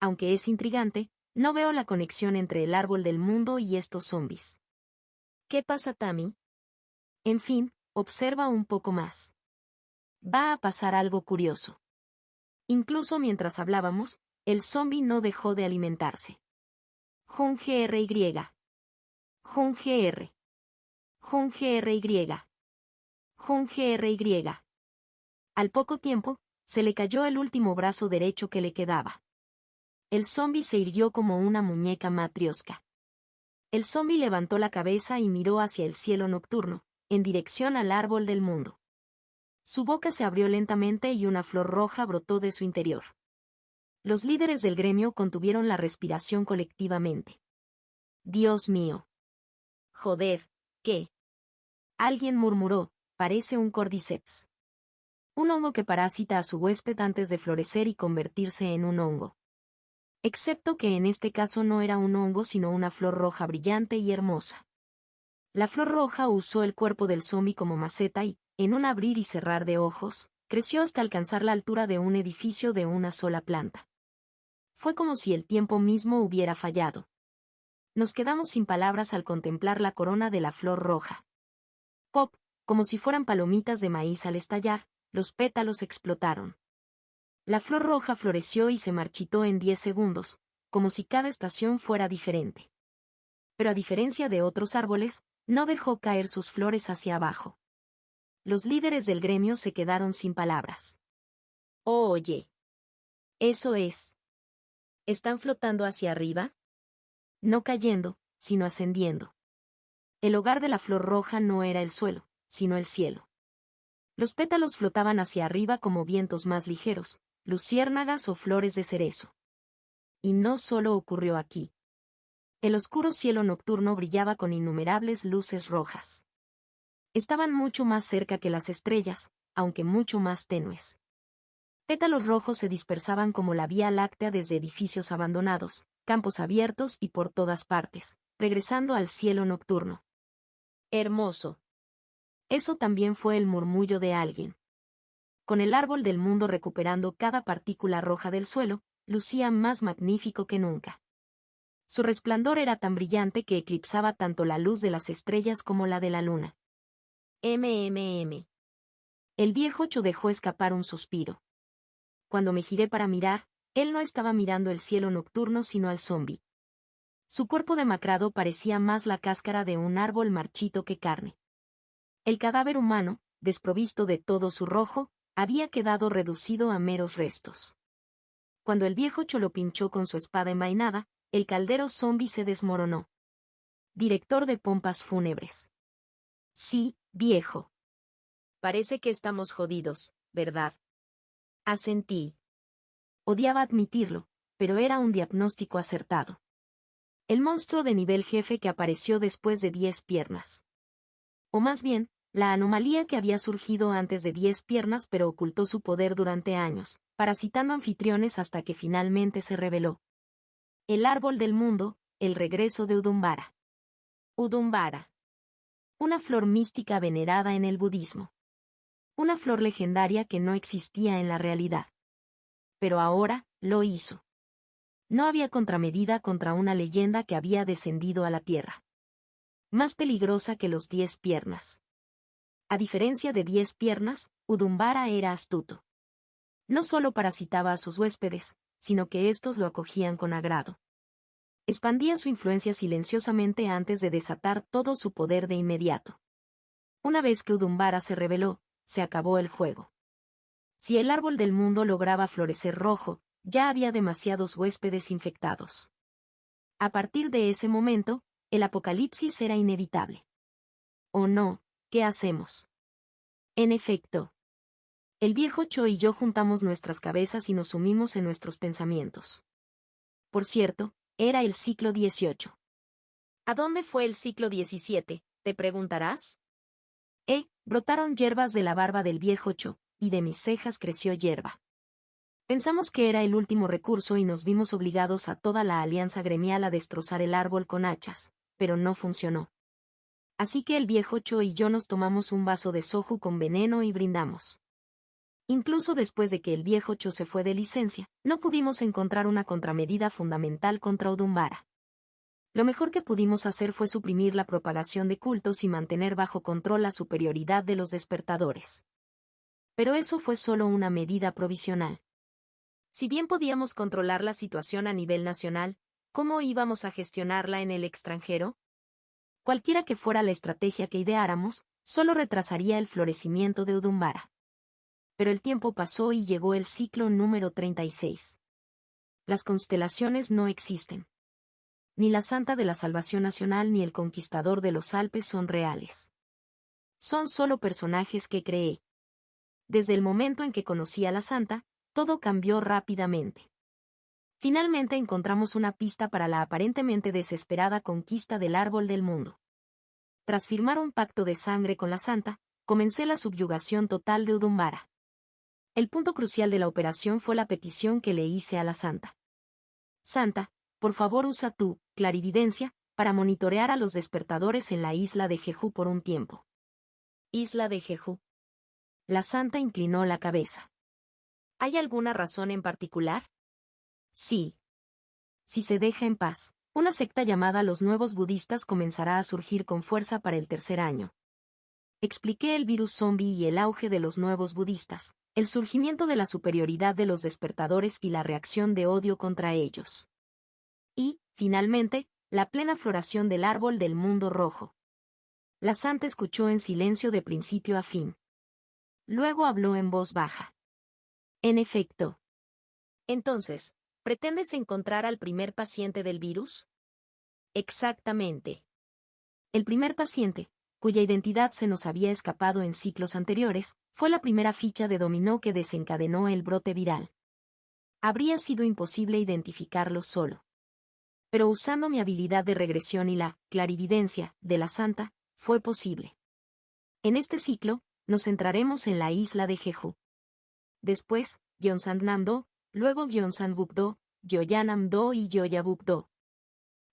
Speaker 1: Aunque es intrigante, no veo la conexión entre el árbol del mundo y estos zombis.
Speaker 2: ¿Qué pasa, Tami?
Speaker 1: En fin, observa un poco más. Va a pasar algo curioso. Incluso mientras hablábamos, el zombi no dejó de alimentarse. Jun GRY. Jun GR. Jun GRY. Jun GRY. Al poco tiempo, se le cayó el último brazo derecho que le quedaba. El zombi se irguió como una muñeca matrioska. El zombi levantó la cabeza y miró hacia el cielo nocturno, en dirección al árbol del mundo. Su boca se abrió lentamente y una flor roja brotó de su interior. Los líderes del gremio contuvieron la respiración colectivamente. Dios mío.
Speaker 2: Joder, ¿qué?
Speaker 1: Alguien murmuró, parece un cordyceps. Un hongo que parasita a su huésped antes de florecer y convertirse en un hongo. Excepto que en este caso no era un hongo sino una flor roja brillante y hermosa. La flor roja usó el cuerpo del zombi como maceta y, en un abrir y cerrar de ojos, creció hasta alcanzar la altura de un edificio de una sola planta. Fue como si el tiempo mismo hubiera fallado. Nos quedamos sin palabras al contemplar la corona de la flor roja. Pop, como si fueran palomitas de maíz al estallar, los pétalos explotaron. La flor roja floreció y se marchitó en 10 segundos, como si cada estación fuera diferente. Pero a diferencia de otros árboles, no dejó caer sus flores hacia abajo. Los líderes del gremio se quedaron sin palabras.
Speaker 2: Oye. Eso es. ¿Están flotando hacia arriba?
Speaker 1: No cayendo, sino ascendiendo. El hogar de la flor roja no era el suelo, sino el cielo. Los pétalos flotaban hacia arriba como vientos más ligeros, luciérnagas o flores de cerezo. Y no solo ocurrió aquí. El oscuro cielo nocturno brillaba con innumerables luces rojas. Estaban mucho más cerca que las estrellas, aunque mucho más tenues. Pétalos rojos se dispersaban como la Vía Láctea desde edificios abandonados, campos abiertos y por todas partes, regresando al cielo nocturno.
Speaker 2: Hermoso.
Speaker 1: Eso también fue el murmullo de alguien. Con el árbol del mundo recuperando cada partícula roja del suelo, lucía más magnífico que nunca. Su resplandor era tan brillante que eclipsaba tanto la luz de las estrellas como la de la luna.
Speaker 2: MMM.
Speaker 1: El viejo Cho dejó escapar un suspiro. Cuando me giré para mirar, él no estaba mirando el cielo nocturno sino al zombi. Su cuerpo demacrado parecía más la cáscara de un árbol marchito que carne. El cadáver humano, desprovisto de todo su rojo, había quedado reducido a meros restos. Cuando el viejo Cho lo pinchó con su espada envainada, el caldero zombi se desmoronó. Director de pompas fúnebres. Sí, viejo.
Speaker 2: Parece que estamos jodidos, ¿verdad?
Speaker 1: Asentí. Odiaba admitirlo, pero era un diagnóstico acertado. El monstruo de nivel jefe que apareció después de 10 piernas. O más bien, la anomalía que había surgido antes de 10 piernas pero ocultó su poder durante años, parasitando anfitriones hasta que finalmente se reveló. El árbol del mundo, el regreso de Udumbara. Udumbara. Una flor mística venerada en el budismo. Una flor legendaria que no existía en la realidad. Pero ahora, lo hizo. No había contramedida contra una leyenda que había descendido a la tierra. Más peligrosa que los 10 piernas. A diferencia de 10 piernas, Udumbara era astuto. No solo parasitaba a sus huéspedes, sino que éstos lo acogían con agrado. Expandía su influencia silenciosamente antes de desatar todo su poder de inmediato. Una vez que Udumbara se reveló, se acabó el juego. Si el árbol del mundo lograba florecer rojo, ya había demasiados huéspedes infectados. A partir de ese momento, el apocalipsis era inevitable. ¿O no? ¿Qué hacemos? En efecto, el viejo Cho y yo juntamos nuestras cabezas y nos sumimos en nuestros pensamientos. Por cierto, era el ciclo 18.
Speaker 2: ¿A dónde fue el ciclo 17? Te preguntarás.
Speaker 1: Brotaron hierbas de la barba del viejo Cho, y de mis cejas creció hierba. Pensamos que era el último recurso y nos vimos obligados a toda la alianza gremial a destrozar el árbol con hachas, pero no funcionó. Así que el viejo Cho y yo nos tomamos un vaso de soju con veneno y brindamos. Incluso después de que el viejo Cho se fue de licencia, no pudimos encontrar una contramedida fundamental contra Udumbara. Lo mejor que pudimos hacer fue suprimir la propagación de cultos y mantener bajo control la superioridad de los despertadores. Pero eso fue solo una medida provisional.
Speaker 2: Si bien podíamos controlar la situación a nivel nacional, ¿cómo íbamos a gestionarla en el extranjero?
Speaker 1: Cualquiera que fuera la estrategia que ideáramos, solo retrasaría el florecimiento de Udumbara. Pero el tiempo pasó y llegó el ciclo número 36. Las constelaciones no existen. Ni la Santa de la Salvación Nacional ni el Conquistador de los Alpes son reales. Son solo personajes que creé. Desde el momento en que conocí a la Santa, todo cambió rápidamente. Finalmente encontramos una pista para la aparentemente desesperada conquista del árbol del mundo. Tras firmar un pacto de sangre con la Santa, comencé la subyugación total de Udumbara. El punto crucial de la operación fue la petición que le hice a la Santa. Santa, por favor usa tu clarividencia para monitorear a los despertadores en la isla de Jeju por un tiempo.
Speaker 2: Isla de Jeju.
Speaker 1: La Santa inclinó la cabeza.
Speaker 2: ¿Hay alguna razón en particular?
Speaker 1: Sí. Si se deja en paz, una secta llamada los Nuevos Budistas comenzará a surgir con fuerza para el tercer año. Expliqué el virus zombie y el auge de los Nuevos Budistas, el surgimiento de la superioridad de los despertadores y la reacción de odio contra ellos. Y, finalmente, la plena floración del árbol del mundo rojo. La Santa escuchó en silencio de principio a fin. Luego habló en voz baja. En efecto.
Speaker 2: Entonces, ¿pretendes encontrar al primer paciente del virus?
Speaker 1: Exactamente. El primer paciente, cuya identidad se nos había escapado en ciclos anteriores, fue la primera ficha de dominó que desencadenó el brote viral. Habría sido imposible identificarlo solo. Pero usando mi habilidad de regresión y la clarividencia de la Santa, fue posible. En este ciclo, nos centraremos en la isla de Jeju. Después, Gyeongsangnam-do, luego Gyeongsangbuk-do, Gyeoyanam-do y Gyeoyabuk-do.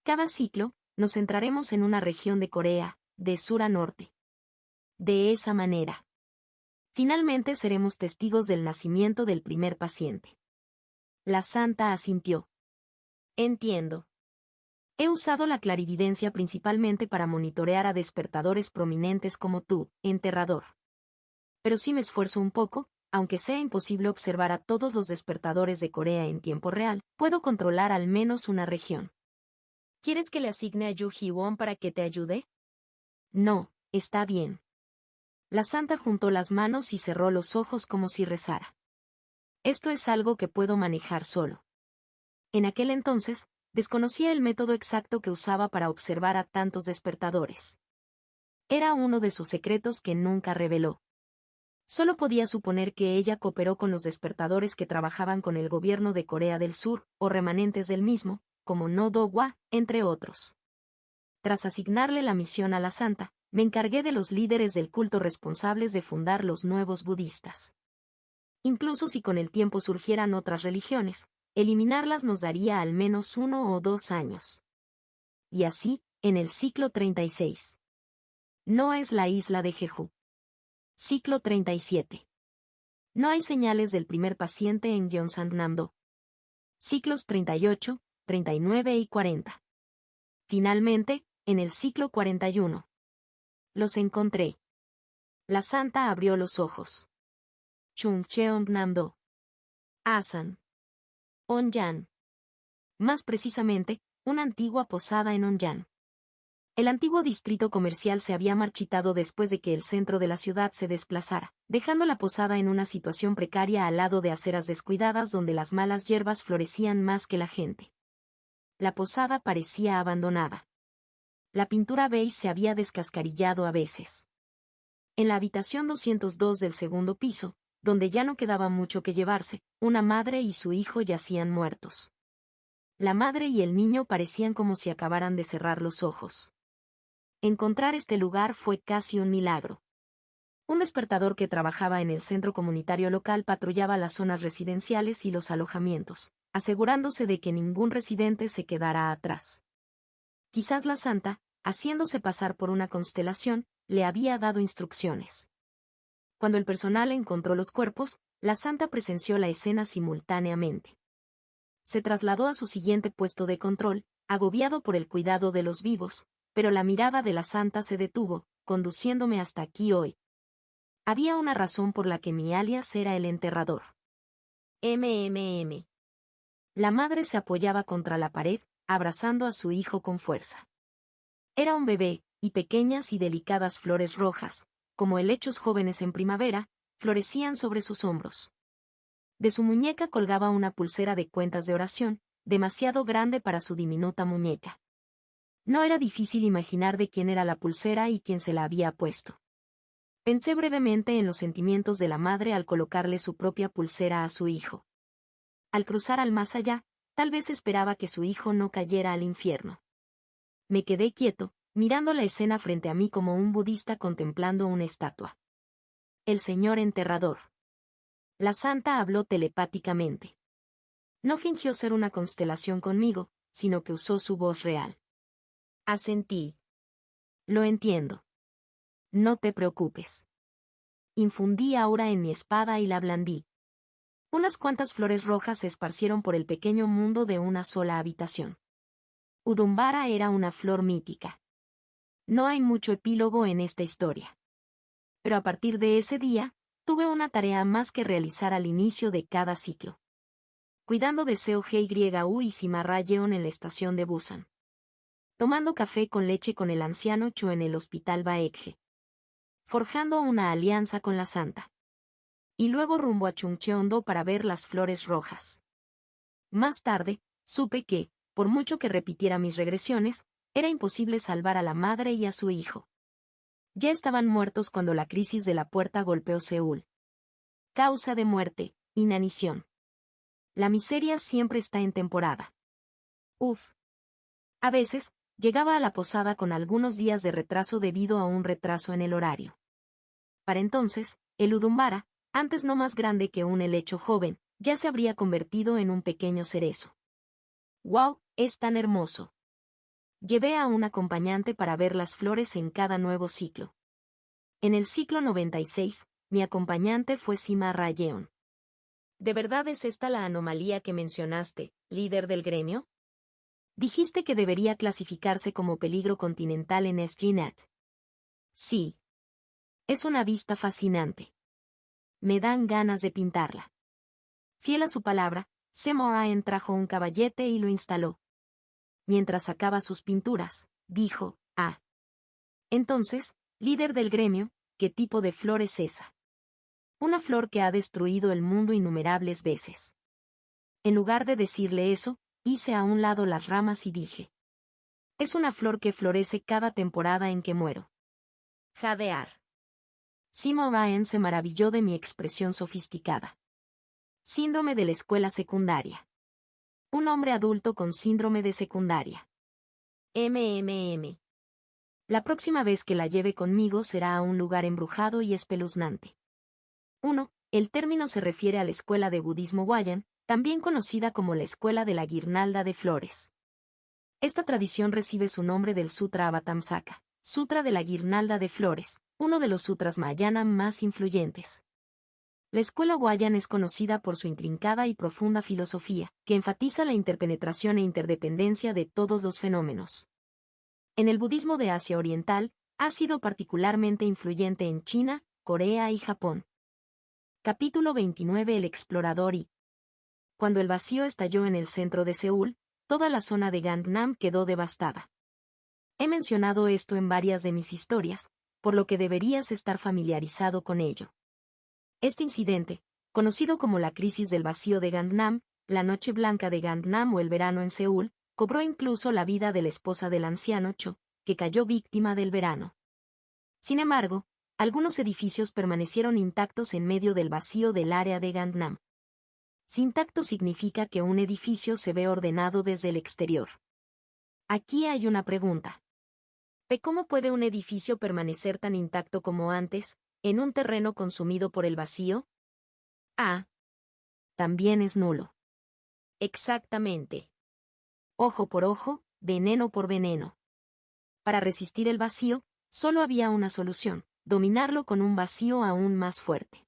Speaker 1: Cada ciclo, nos centraremos en una región de Corea, de sur a norte. De esa manera. Finalmente seremos testigos del nacimiento del primer paciente. La Santa asintió.
Speaker 2: Entiendo.
Speaker 1: He usado la clarividencia principalmente para monitorear a despertadores prominentes como tú, enterrador. Pero si me esfuerzo un poco, aunque sea imposible observar a todos los despertadores de Corea en tiempo real, puedo controlar al menos una región.
Speaker 2: ¿Quieres que le asigne a Yu Ji-won para que te ayude?
Speaker 1: No, está bien. La Santa juntó las manos y cerró los ojos como si rezara. Esto es algo que puedo manejar solo. En aquel entonces, desconocía el método exacto que usaba para observar a tantos despertadores. Era uno de sus secretos que nunca reveló. Solo podía suponer que ella cooperó con los despertadores que trabajaban con el gobierno de Corea del Sur, o remanentes del mismo, como No Do-wa, entre otros. Tras asignarle la misión a la santa, me encargué de los líderes del culto responsables de fundar los nuevos budistas. Incluso si con el tiempo surgieran otras religiones, eliminarlas nos daría al menos 1 o 2 años. Y así, en el ciclo 36. No es la isla de Jeju. Ciclo 37. No hay señales del primer paciente en Gyeongsangnam-do. Ciclos 38, 39 y 40. Finalmente, en el ciclo 41. Los encontré. La santa abrió los ojos. Chungcheongnam-do. Asan. Onyan. Más precisamente, una antigua posada en Onyan. El antiguo distrito comercial se había marchitado después de que el centro de la ciudad se desplazara, dejando la posada en una situación precaria al lado de aceras descuidadas donde las malas hierbas florecían más que la gente. La posada parecía abandonada. La pintura beige se había descascarillado a veces. En la habitación 202 del segundo piso, donde ya no quedaba mucho que llevarse, una madre y su hijo yacían muertos. La madre y el niño parecían como si acabaran de cerrar los ojos. Encontrar este lugar fue casi un milagro. Un despertador que trabajaba en el centro comunitario local patrullaba las zonas residenciales y los alojamientos, asegurándose de que ningún residente se quedara atrás. Quizás la santa, haciéndose pasar por una constelación, le había dado instrucciones. Cuando el personal encontró los cuerpos, la santa presenció la escena simultáneamente. Se trasladó a su siguiente puesto de control, agobiado por el cuidado de los vivos, pero la mirada de la santa se detuvo, conduciéndome hasta aquí hoy. Había una razón por la que mi alias era el enterrador. La madre se apoyaba contra la pared, abrazando a su hijo con fuerza. Era un bebé, y pequeñas y delicadas flores rojas, como helechos jóvenes en primavera, florecían sobre sus hombros. De su muñeca colgaba una pulsera de cuentas de oración, demasiado grande para su diminuta muñeca. No era difícil imaginar de quién era la pulsera y quién se la había puesto. Pensé brevemente en los sentimientos de la madre al colocarle su propia pulsera a su hijo. Al cruzar al más allá, tal vez esperaba que su hijo no cayera al infierno. Me quedé quieto, mirando la escena frente a mí como un budista contemplando una estatua. El señor enterrador. La santa habló telepáticamente. No fingió ser una constelación conmigo, sino que usó su voz real. Asentí. Lo entiendo. No te preocupes. Infundí aura en mi espada y la blandí. Unas cuantas flores rojas se esparcieron por el pequeño mundo de una sola habitación. Udumbara era una flor mítica. No hay mucho epílogo en esta historia. Pero a partir de ese día, tuve una tarea más que realizar al inicio de cada ciclo. Cuidando de Seo Hye-gu y Sima Ra-yeon en la estación de Busan. Tomando café con leche con el anciano Cho en el hospital Baekje. Forjando una alianza con la santa. Y luego rumbo a Chungcheong-do para ver las flores rojas. Más tarde, supe que, por mucho que repitiera mis regresiones, era imposible salvar a la madre y a su hijo. Ya estaban muertos cuando la crisis de la puerta golpeó Seúl. Causa de muerte, inanición. La miseria siempre está en temporada. Uf. A veces, llegaba a la posada con algunos días de retraso debido a un retraso en el horario. Para entonces, el Udumbara, antes no más grande que un helecho joven, ya se habría convertido en un pequeño cerezo. ¡Wow! Es tan hermoso. Llevé a un acompañante para ver las flores en cada nuevo ciclo. En el ciclo 96, mi acompañante fue Sima Ra-yeon. ¿De verdad es esta la anomalía que mencionaste, líder del gremio? Dijiste que debería clasificarse como peligro continental en SGNet. Sí. Es una vista fascinante. Me dan ganas de pintarla. Fiel a su palabra, Sema Ryan trajo un caballete y lo instaló. Mientras sacaba sus pinturas, dijo, Entonces, líder del gremio, ¿qué tipo de flor es esa? Una flor que ha destruido el mundo innumerables veces. En lugar de decirle eso, hice a un lado las ramas y dije. Es una flor que florece cada temporada en que muero. Jadear. Sima Ryan se maravilló de mi expresión sofisticada. Síndrome de la escuela secundaria. Un hombre adulto con síndrome de secundaria. La próxima vez que la lleve conmigo será a un lugar embrujado y espeluznante. 1. El término se refiere a la escuela de budismo Huayan, también conocida como la escuela de la guirnalda de flores. Esta tradición recibe su nombre del Sutra Avatamsaka, Sutra de la guirnalda de flores, uno de los sutras Mahayana más influyentes. La escuela Huayan es conocida por su intrincada y profunda filosofía, que enfatiza la interpenetración e interdependencia de todos los fenómenos. En el budismo de Asia Oriental, ha sido particularmente influyente en China, Corea y Japón. Capítulo 29. El explorador y. Cuando el vacío estalló en el centro de Seúl, toda la zona de Gangnam quedó devastada. He mencionado esto en varias de mis historias, por lo que deberías estar familiarizado con ello. Este incidente, conocido como la crisis del vacío de Gangnam, la noche blanca de Gangnam o el verano en Seúl, cobró incluso la vida de la esposa del anciano Cho, que cayó víctima del verano. Sin embargo, algunos edificios permanecieron intactos en medio del vacío del área de Gangnam. Si intacto significa que un edificio se ve ordenado desde el exterior. Aquí hay una pregunta. ¿Cómo puede un edificio permanecer tan intacto como antes, en un terreno consumido por el vacío? A. También es nulo. Exactamente. Ojo por ojo, veneno por veneno. Para resistir el vacío, solo había una solución: dominarlo con un vacío aún más fuerte.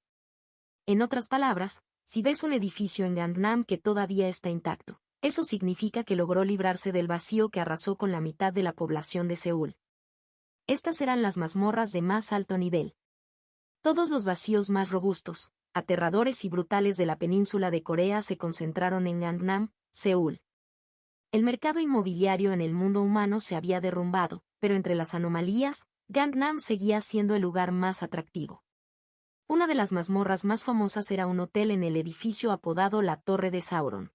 Speaker 1: En otras palabras, si ves un edificio en Gangnam que todavía está intacto, eso significa que logró librarse del vacío que arrasó con la mitad de la población de Seúl. Estas eran las mazmorras de más alto nivel. Todos los vacíos más robustos, aterradores y brutales de la península de Corea se concentraron en Gangnam, Seúl. El mercado inmobiliario en el mundo humano se había derrumbado, pero entre las anomalías, Gangnam seguía siendo el lugar más atractivo. Una de las mazmorras más famosas era un hotel en el edificio apodado la Torre de Sauron.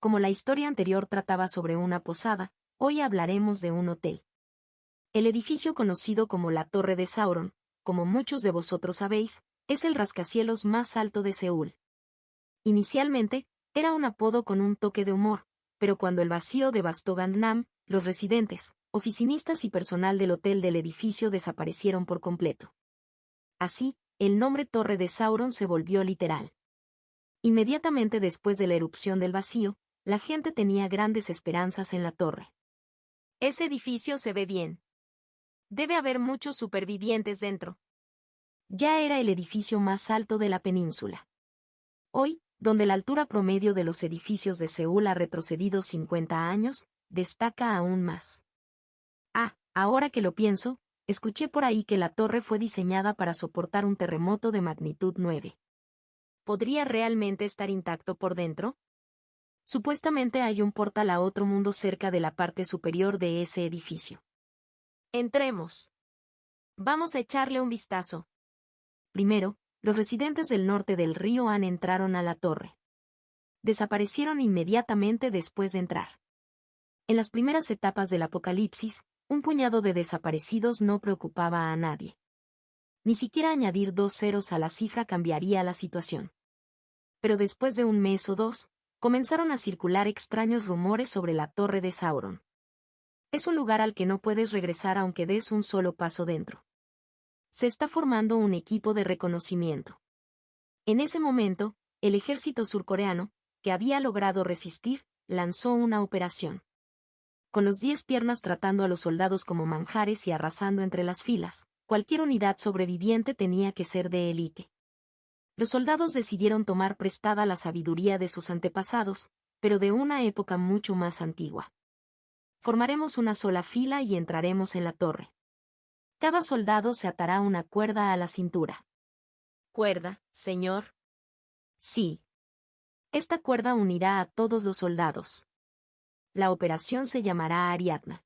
Speaker 1: Como la historia anterior trataba sobre una posada, hoy hablaremos de un hotel. El edificio conocido como la Torre de Sauron, como muchos de vosotros sabéis, es el rascacielos más alto de Seúl. Inicialmente, era un apodo con un toque de humor, pero cuando el vacío devastó Gangnam, los residentes, oficinistas y personal del hotel del edificio desaparecieron por completo. Así, el nombre Torre de Sauron se volvió literal. Inmediatamente después de la erupción del vacío, la gente tenía grandes esperanzas en la torre. Ese edificio se ve bien. Debe haber muchos supervivientes dentro. Ya era el edificio más alto de la península. Hoy, donde la altura promedio de los edificios de Seúl ha retrocedido 50 años, destaca aún más. Ahora que lo pienso, escuché por ahí que la torre fue diseñada para soportar un terremoto de magnitud 9. ¿Podría realmente estar intacto por dentro? Supuestamente hay un portal a otro mundo cerca de la parte superior de ese edificio. Entremos. Vamos a echarle un vistazo. Primero, los residentes del norte del río Han entraron a la torre. Desaparecieron inmediatamente después de entrar. En las primeras etapas del apocalipsis, un puñado de desaparecidos no preocupaba a nadie. Ni siquiera añadir 2 ceros a la cifra cambiaría la situación. Pero después de un mes o dos, comenzaron a circular extraños rumores sobre la Torre de Sauron. Es un lugar al que no puedes regresar aunque des un solo paso dentro. Se está formando un equipo de reconocimiento. En ese momento, el ejército surcoreano, que había logrado resistir, lanzó una operación. Con los 10 piernas tratando a los soldados como manjares y arrasando entre las filas, cualquier unidad sobreviviente tenía que ser de élite. Los soldados decidieron tomar prestada la sabiduría de sus antepasados, pero de una época mucho más antigua. Formaremos una sola fila y entraremos en la torre. Cada soldado se atará una cuerda a la cintura. ¿Cuerda, señor? Sí. Esta cuerda unirá a todos los soldados. La operación se llamará Ariadna.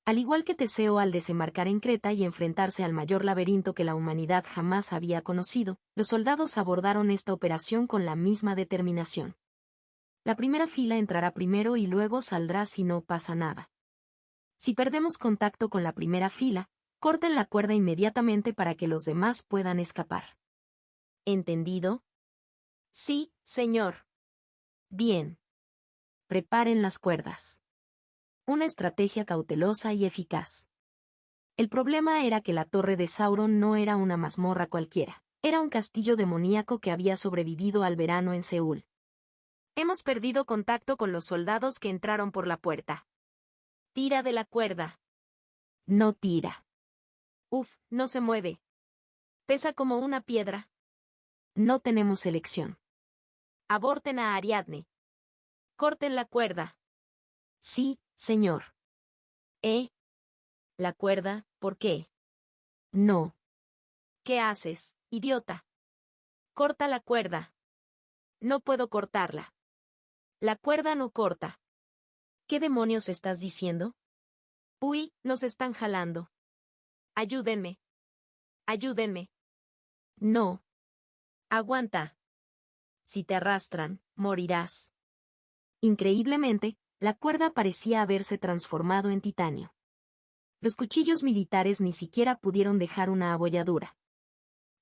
Speaker 1: Al igual que Teseo al desembarcar en Creta y enfrentarse al mayor laberinto que la humanidad jamás había conocido, los soldados abordaron esta operación con la misma determinación. La primera fila entrará primero y luego saldrá si no pasa nada. Si perdemos contacto con la primera fila, corten la cuerda inmediatamente para que los demás puedan escapar. ¿Entendido? Sí, señor. Bien. Preparen las cuerdas. Una estrategia cautelosa y eficaz. El problema era que la torre de Sauron no era una mazmorra cualquiera. Era un castillo demoníaco que había sobrevivido al verano en Seúl.
Speaker 2: Hemos perdido contacto con los soldados que entraron por la puerta. Tira de la cuerda.
Speaker 1: No tira.
Speaker 2: Uf, no se mueve. Pesa como una piedra.
Speaker 1: No tenemos elección.
Speaker 2: Aborten a Ariadne. Corten la cuerda.
Speaker 1: Sí, señor.
Speaker 2: La cuerda, ¿por qué?
Speaker 1: No.
Speaker 2: ¿Qué haces, idiota? Corta la cuerda. No puedo cortarla. La cuerda no corta. ¿Qué demonios estás diciendo? Uy, nos están jalando. Ayúdenme. Ayúdenme.
Speaker 1: No.
Speaker 2: Aguanta. Si te arrastran, morirás.
Speaker 1: Increíblemente, la cuerda parecía haberse transformado en titanio. Los cuchillos militares ni siquiera pudieron dejar una abolladura.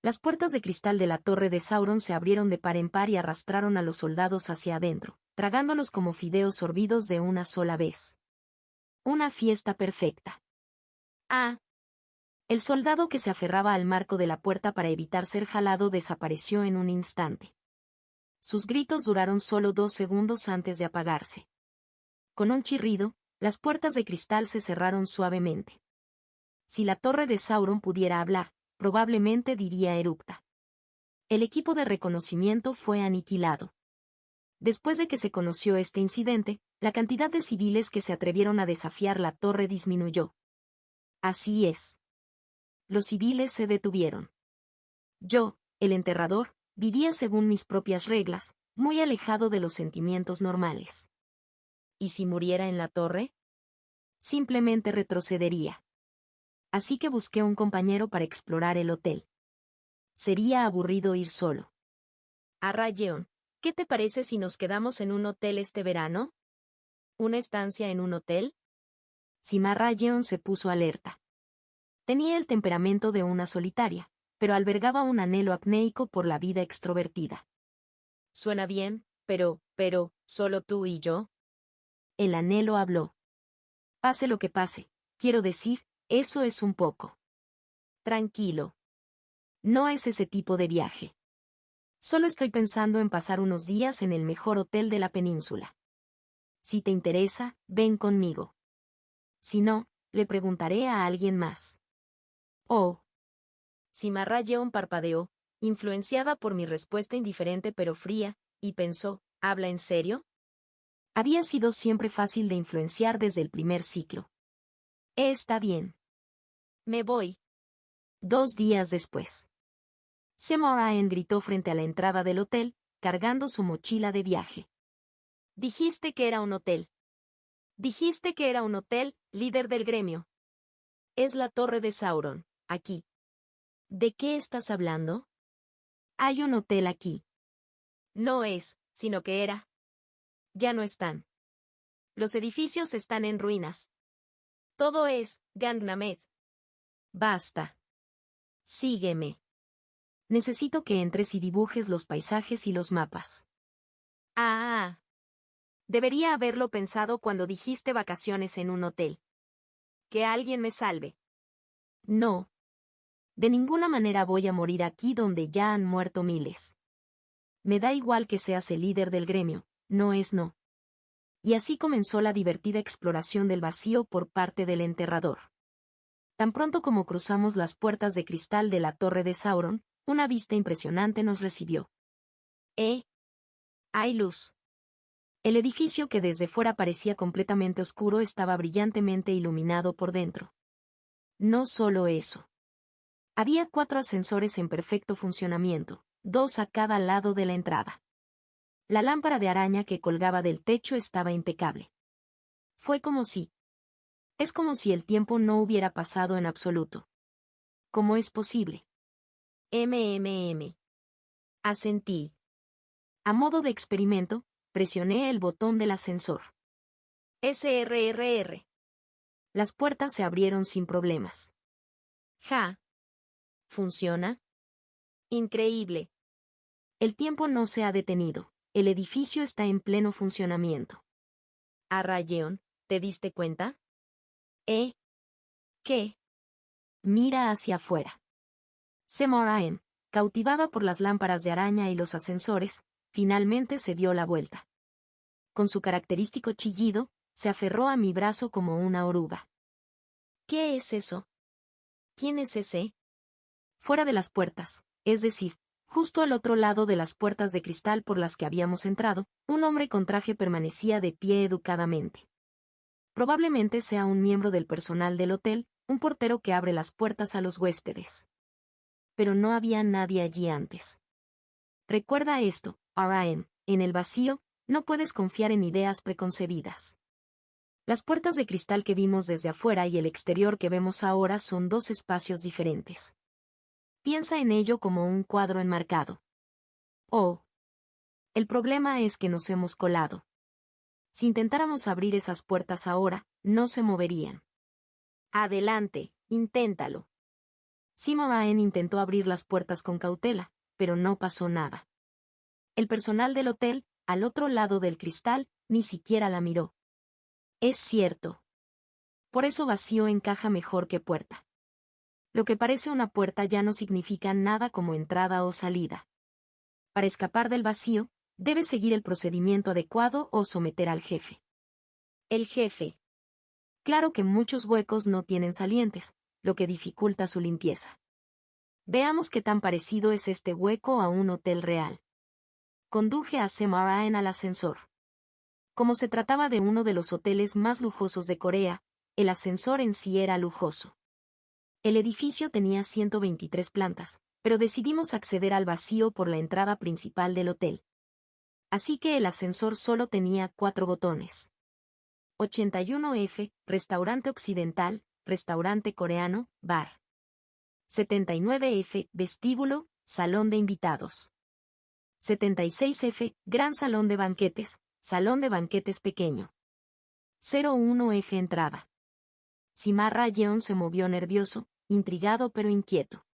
Speaker 1: Las puertas de cristal de la torre de Sauron se abrieron de par en par y arrastraron a los soldados hacia adentro, tragándolos como fideos sorbidos de una sola vez. Una fiesta perfecta.
Speaker 2: Ah.
Speaker 1: El soldado que se aferraba al marco de la puerta para evitar ser jalado desapareció en un instante. Sus gritos duraron solo 2 segundos antes de apagarse. Con un chirrido, las puertas de cristal se cerraron suavemente. Si la torre de Sauron pudiera hablar, probablemente diría eructa. El equipo de reconocimiento fue aniquilado. Después de que se conoció este incidente, la cantidad de civiles que se atrevieron a desafiar la torre disminuyó. Así es. Los civiles se detuvieron. Yo, el enterrador, vivía según mis propias reglas, muy alejado de los sentimientos normales.
Speaker 2: ¿Y si muriera en la torre?
Speaker 1: Simplemente retrocedería. Así que busqué un compañero para explorar el hotel. Sería aburrido ir solo.
Speaker 2: Arrayeon, ¿qué te parece si nos quedamos en un hotel este verano? ¿Una estancia en un hotel?
Speaker 1: Cimarra-Yeon se puso alerta. Tenía el temperamento de una solitaria, pero albergaba un anhelo apneico por la vida extrovertida.
Speaker 2: Suena bien, pero, ¿solo tú y yo?
Speaker 1: El anhelo habló. Pase lo que pase, quiero decir, eso es un poco.
Speaker 2: Tranquilo.
Speaker 1: No es ese tipo de viaje. Solo estoy pensando en pasar unos días en el mejor hotel de la península. Si te interesa, ven conmigo. Si no, le preguntaré a alguien más. Oh.
Speaker 2: Cimarra-Yeon parpadeó, influenciada por mi respuesta indiferente pero fría, y pensó, ¿habla en serio?
Speaker 1: Había sido siempre fácil de influenciar desde el primer ciclo. Está bien.
Speaker 2: Me voy.
Speaker 1: 2 días después. Semoraen gritó frente a la entrada del hotel, cargando su mochila de viaje.
Speaker 2: Dijiste que era un hotel. Dijiste que era un hotel, líder del gremio. Es la torre de Sauron, aquí.
Speaker 1: ¿De qué estás hablando? Hay un hotel aquí.
Speaker 2: No es, sino que era. Ya no están. Los edificios están en ruinas. Todo es Gangnamed.
Speaker 1: Basta. Sígueme. Necesito que entres y dibujes los paisajes y los mapas.
Speaker 2: Ah. Debería haberlo pensado cuando dijiste vacaciones en un hotel. Que alguien me salve.
Speaker 1: No. De ninguna manera voy a morir aquí donde ya han muerto miles. Me da igual que seas el líder del gremio, no es no. Y así comenzó la divertida exploración del vacío por parte del enterrador. Tan pronto como cruzamos las puertas de cristal de la torre de Sauron, una vista impresionante nos recibió.
Speaker 2: Hay luz.
Speaker 1: El edificio que desde fuera parecía completamente oscuro estaba brillantemente iluminado por dentro. No solo eso. Había 4 ascensores en perfecto funcionamiento, 2 a cada lado de la entrada. La lámpara de araña que colgaba del techo estaba impecable. Fue como si. Es como si el tiempo no hubiera pasado en absoluto. ¿Cómo es posible?
Speaker 2: Asentí.
Speaker 1: A modo de experimento, presioné el botón del ascensor.
Speaker 2: SRRR.
Speaker 1: Las puertas se abrieron sin problemas.
Speaker 2: Ja. ¿Funciona? Increíble.
Speaker 1: El tiempo no se ha detenido. El edificio está en pleno funcionamiento.
Speaker 2: A Rayeon, ¿te diste cuenta? ¿Qué?
Speaker 1: Mira hacia afuera. Semoraen, cautivada por las lámparas de araña y los ascensores, finalmente se dio la vuelta. Con su característico chillido, se aferró a mi brazo como una oruga.
Speaker 2: ¿Qué es eso? ¿Quién es ese?
Speaker 1: Fuera de las puertas, es decir, justo al otro lado de las puertas de cristal por las que habíamos entrado, un hombre con traje permanecía de pie educadamente. Probablemente sea un miembro del personal del hotel, un portero que abre las puertas a los huéspedes. Pero no había nadie allí antes. Recuerda esto, Araen, en el vacío, no puedes confiar en ideas preconcebidas. Las puertas de cristal que vimos desde afuera y el exterior que vemos ahora son dos espacios diferentes. Piensa en ello como un cuadro enmarcado. Oh. El problema es que nos hemos colado. Si intentáramos abrir esas puertas ahora, no se moverían.
Speaker 2: Adelante, inténtalo.
Speaker 1: Simoraen intentó abrir las puertas con cautela, pero no pasó nada. El personal del hotel, al otro lado del cristal, ni siquiera la miró. Es cierto. Por eso vacío encaja mejor que puerta. Lo que parece una puerta ya no significa nada como entrada o salida. Para escapar del vacío, debes seguir el procedimiento adecuado o someter al jefe.
Speaker 2: El jefe.
Speaker 1: Claro que muchos huecos no tienen salientes, lo que dificulta su limpieza. Veamos qué tan parecido es este hueco a un hotel real. Conduje a Semoraen al ascensor. Como se trataba de uno de los hoteles más lujosos de Corea, el ascensor en sí era lujoso. El edificio tenía 123 plantas, pero decidimos acceder al vacío por la entrada principal del hotel. Así que el ascensor solo tenía 4 botones. 81F, restaurante occidental, restaurante coreano, bar. 79F, vestíbulo, salón de invitados. 76F, gran salón de banquetes, salón de banquetes pequeño. 01F, entrada. Sima Rayeon se movió nervioso, intrigado pero inquieto.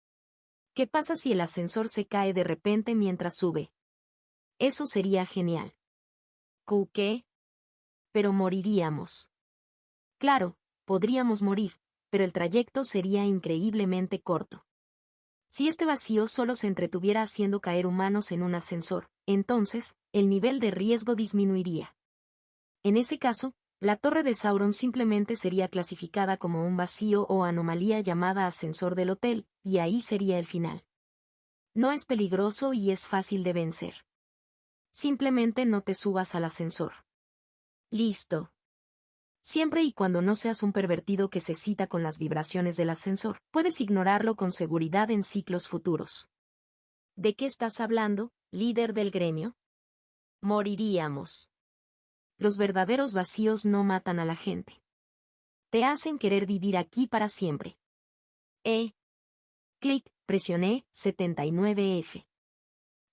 Speaker 1: ¿Qué pasa si el ascensor se cae de repente mientras sube? Eso sería genial.
Speaker 2: ¿Qué?
Speaker 1: Pero moriríamos. Claro, podríamos morir, pero el trayecto sería increíblemente corto. Si este vacío solo se entretuviera haciendo caer humanos en un ascensor, entonces, el nivel de riesgo disminuiría. En ese caso, la torre de Sauron simplemente sería clasificada como un vacío o anomalía llamada ascensor del hotel, y ahí sería el final. No es peligroso y es fácil de vencer. Simplemente no te subas al ascensor.
Speaker 2: Listo.
Speaker 1: Siempre y cuando no seas un pervertido que se cita con las vibraciones del ascensor, puedes ignorarlo con seguridad en ciclos futuros.
Speaker 2: ¿De qué estás hablando, líder del gremio? Moriríamos.
Speaker 1: Los verdaderos vacíos no matan a la gente. Te hacen querer vivir aquí para siempre. Clic, presioné 79F.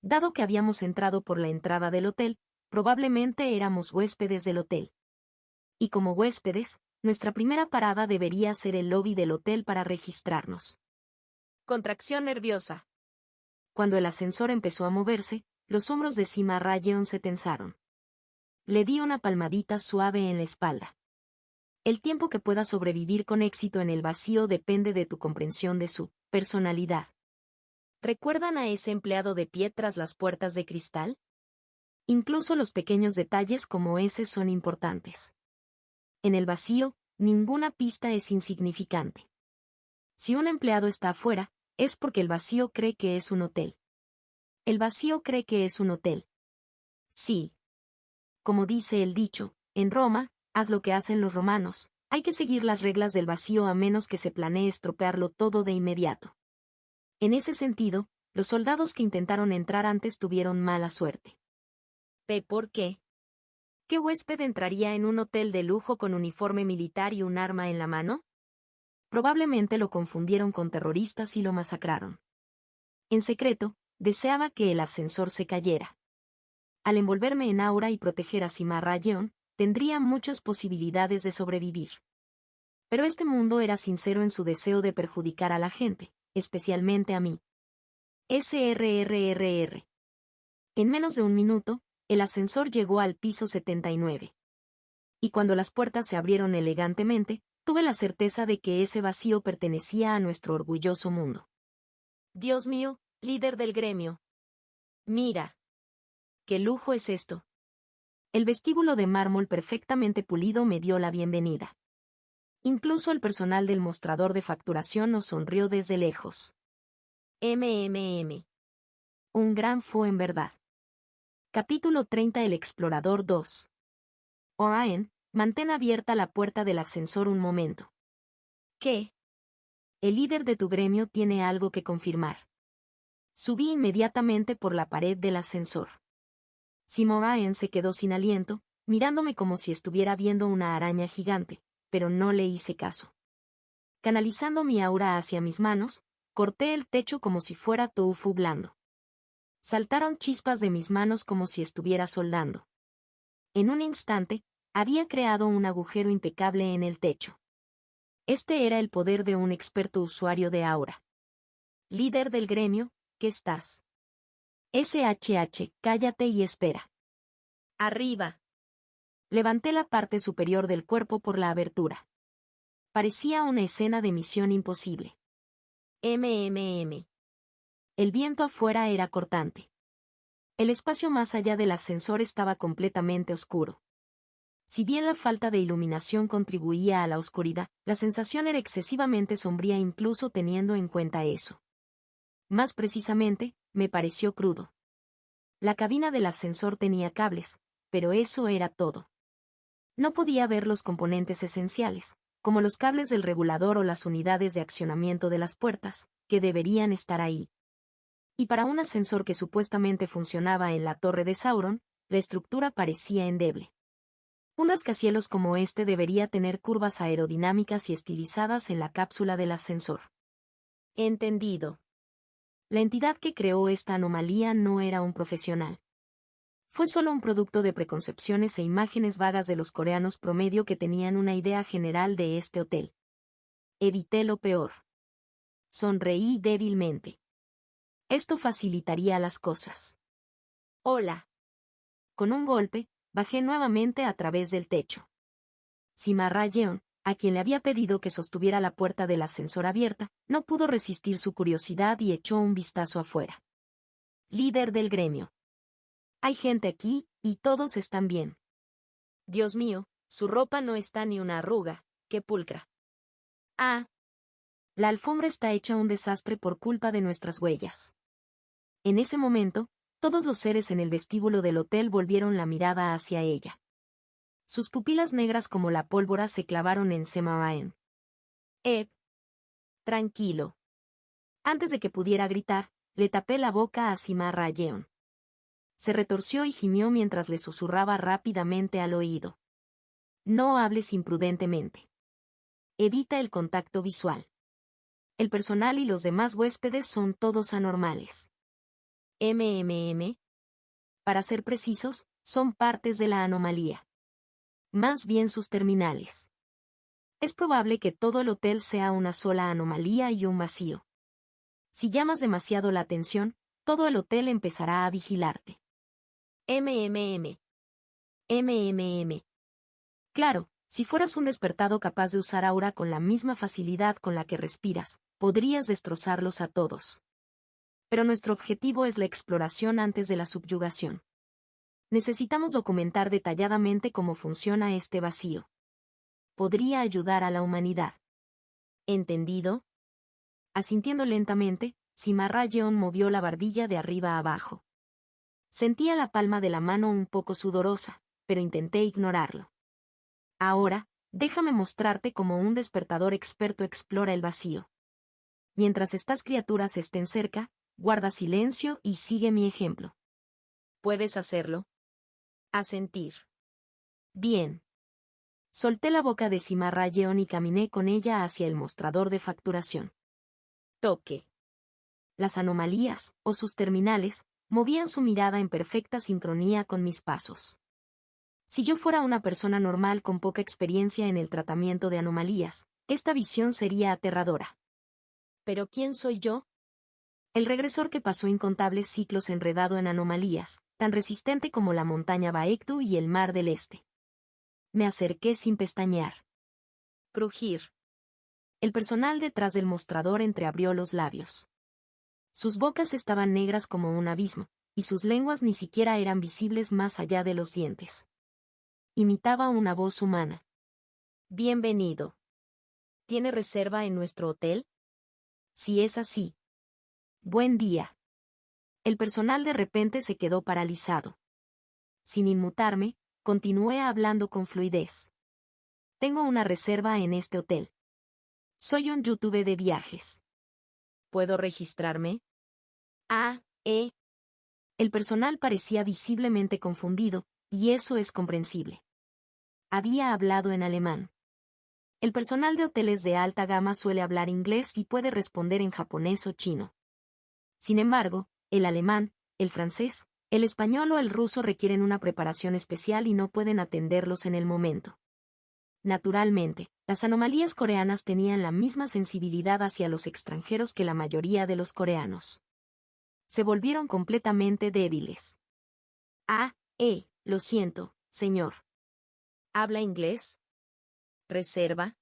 Speaker 1: Dado que habíamos entrado por la entrada del hotel, probablemente éramos huéspedes del hotel. Y como huéspedes, nuestra primera parada debería ser el lobby del hotel para registrarnos.
Speaker 2: Contracción nerviosa.
Speaker 1: Cuando el ascensor empezó a moverse, los hombros de Sima Rayeon se tensaron. Le di una palmadita suave en la espalda. El tiempo que pueda sobrevivir con éxito en el vacío depende de tu comprensión de su personalidad.
Speaker 2: ¿Recuerdan a ese empleado de pie tras las puertas de cristal?
Speaker 1: Incluso los pequeños detalles como ese son importantes. En el vacío, ninguna pista es insignificante. Si un empleado está afuera, es porque el vacío cree que es un hotel. El vacío cree que es un hotel. Sí. Como dice el dicho, en Roma, haz lo que hacen los romanos, hay que seguir las reglas del vacío a menos que se planee estropearlo todo de inmediato. En ese sentido, los soldados que intentaron entrar antes tuvieron mala suerte.
Speaker 2: ¿Por qué? ¿Qué huésped entraría en un hotel de lujo con uniforme militar y un arma en la mano?
Speaker 1: Probablemente lo confundieron con terroristas y lo masacraron. En secreto, deseaba que el ascensor se cayera. Al envolverme en aura y proteger a Sima Rayeon, tendría muchas posibilidades de sobrevivir. Pero este mundo era sincero en su deseo de perjudicar a la gente, especialmente a mí. SRRRR. En menos de un minuto, el ascensor llegó al piso 79. Y cuando las puertas se abrieron elegantemente, tuve la certeza de que ese vacío pertenecía a nuestro orgulloso mundo.
Speaker 2: Dios mío, líder del gremio. Mira. ¿Qué lujo es esto?
Speaker 1: El vestíbulo de mármol perfectamente pulido me dio la bienvenida. Incluso el personal del mostrador de facturación nos sonrió desde lejos.
Speaker 2: MMM.
Speaker 1: Un gran fue en verdad. Capítulo 30. El explorador 2. Orion, mantén abierta la puerta del ascensor un momento.
Speaker 2: ¿Qué?
Speaker 1: El líder de tu gremio tiene algo que confirmar. Subí inmediatamente por la pared del ascensor. Simoraen se quedó sin aliento, mirándome como si estuviera viendo una araña gigante, pero no le hice caso. Canalizando mi aura hacia mis manos, corté el techo como si fuera tofu blando. Saltaron chispas de mis manos como si estuviera soldando. En un instante, había creado un agujero impecable en el techo. Este era el poder de un experto usuario de aura. Líder del gremio, ¿qué estás? SHH, cállate y espera.
Speaker 2: Arriba.
Speaker 1: Levanté la parte superior del cuerpo por la abertura. Parecía una escena de misión imposible.
Speaker 2: MMM.
Speaker 1: El viento afuera era cortante. El espacio más allá del ascensor estaba completamente oscuro. Si bien la falta de iluminación contribuía a la oscuridad, la sensación era excesivamente sombría incluso teniendo en cuenta eso. Más precisamente, me pareció crudo. La cabina del ascensor tenía cables, pero eso era todo. No podía ver los componentes esenciales, como los cables del regulador o las unidades de accionamiento de las puertas, que deberían estar ahí. Y para un ascensor que supuestamente funcionaba en la torre de Sauron, la estructura parecía endeble. Un rascacielos como este debería tener curvas aerodinámicas y estilizadas en la cápsula del ascensor.
Speaker 2: Entendido.
Speaker 1: La entidad que creó esta anomalía no era un profesional. Fue solo un producto de preconcepciones e imágenes vagas de los coreanos promedio que tenían una idea general de este hotel. Evité lo peor. Sonreí débilmente. Esto facilitaría las cosas.
Speaker 2: Hola.
Speaker 1: Con un golpe, bajé nuevamente a través del techo. Cimarra Yeon, a quien le había pedido que sostuviera la puerta del ascensor abierta, no pudo resistir su curiosidad y echó un vistazo afuera. Líder del gremio. Hay gente aquí, y todos están bien.
Speaker 2: Dios mío, su ropa no está ni una arruga, qué pulcra. Ah.
Speaker 1: La alfombra está hecha un desastre por culpa de nuestras huellas. En ese momento, todos los seres en el vestíbulo del hotel volvieron la mirada hacia ella. Sus pupilas negras como la pólvora se clavaron en Semaraen. Tranquilo. Antes de que pudiera gritar, le tapé la boca a Cimarra Yeon. Se retorció y gimió mientras le susurraba rápidamente al oído. No hables imprudentemente. Evita el contacto visual. El personal y los demás huéspedes son todos anormales. MMM. Para ser precisos, son partes de la anomalía. Más bien sus terminales. Es probable que todo el hotel sea una sola anomalía y un vacío. Si llamas demasiado la atención, todo el hotel empezará a vigilarte.
Speaker 2: MMM.
Speaker 1: MMM. Claro, si fueras un despertado capaz de usar aura con la misma facilidad con la que respiras, podrías destrozarlos a todos. Pero nuestro objetivo es la exploración antes de la subyugación. Necesitamos documentar detalladamente cómo funciona este vacío. Podría ayudar a la humanidad. ¿Entendido? Asintiendo lentamente, Cimarra Yeon movió la barbilla de arriba a abajo. Sentía la palma de la mano un poco sudorosa, pero intenté ignorarlo. Ahora, déjame mostrarte cómo un despertador experto explora el vacío. Mientras estas criaturas estén cerca, guarda silencio y sigue mi ejemplo.
Speaker 2: ¿Puedes hacerlo? Asentir.
Speaker 1: Bien. Solté la boca de Cimarra Yeon y caminé con ella hacia el mostrador de facturación.
Speaker 2: Toque.
Speaker 1: Las anomalías, o sus terminales, movían su mirada en perfecta sincronía con mis pasos. Si yo fuera una persona normal con poca experiencia en el tratamiento de anomalías, esta visión sería aterradora.
Speaker 2: ¿Pero quién soy yo?
Speaker 1: El regresor que pasó incontables ciclos enredado en anomalías, tan resistente como la montaña Baekdu y el mar del Este. Me acerqué sin pestañear.
Speaker 2: Crujir.
Speaker 1: El personal detrás del mostrador entreabrió los labios. Sus bocas estaban negras como un abismo, y sus lenguas ni siquiera eran visibles más allá de los dientes. Imitaba una voz humana.
Speaker 2: Bienvenido. ¿Tiene reserva en nuestro hotel?
Speaker 1: Si es así. Buen día. El personal de repente se quedó paralizado. Sin inmutarme, continué hablando con fluidez. Tengo una reserva en este hotel. Soy un YouTube de viajes.
Speaker 2: ¿Puedo registrarme?
Speaker 1: El personal parecía visiblemente confundido, y eso es comprensible. Había hablado en alemán. El personal de hoteles de alta gama suele hablar inglés y puede responder en japonés o chino. Sin embargo, el alemán, el francés, el español o el ruso requieren una preparación especial y no pueden atenderlos en el momento. Naturalmente, las anomalías coreanas tenían la misma sensibilidad hacia los extranjeros que la mayoría de los coreanos. Se volvieron completamente débiles. Lo siento, señor.
Speaker 2: ¿Habla inglés? Reserva.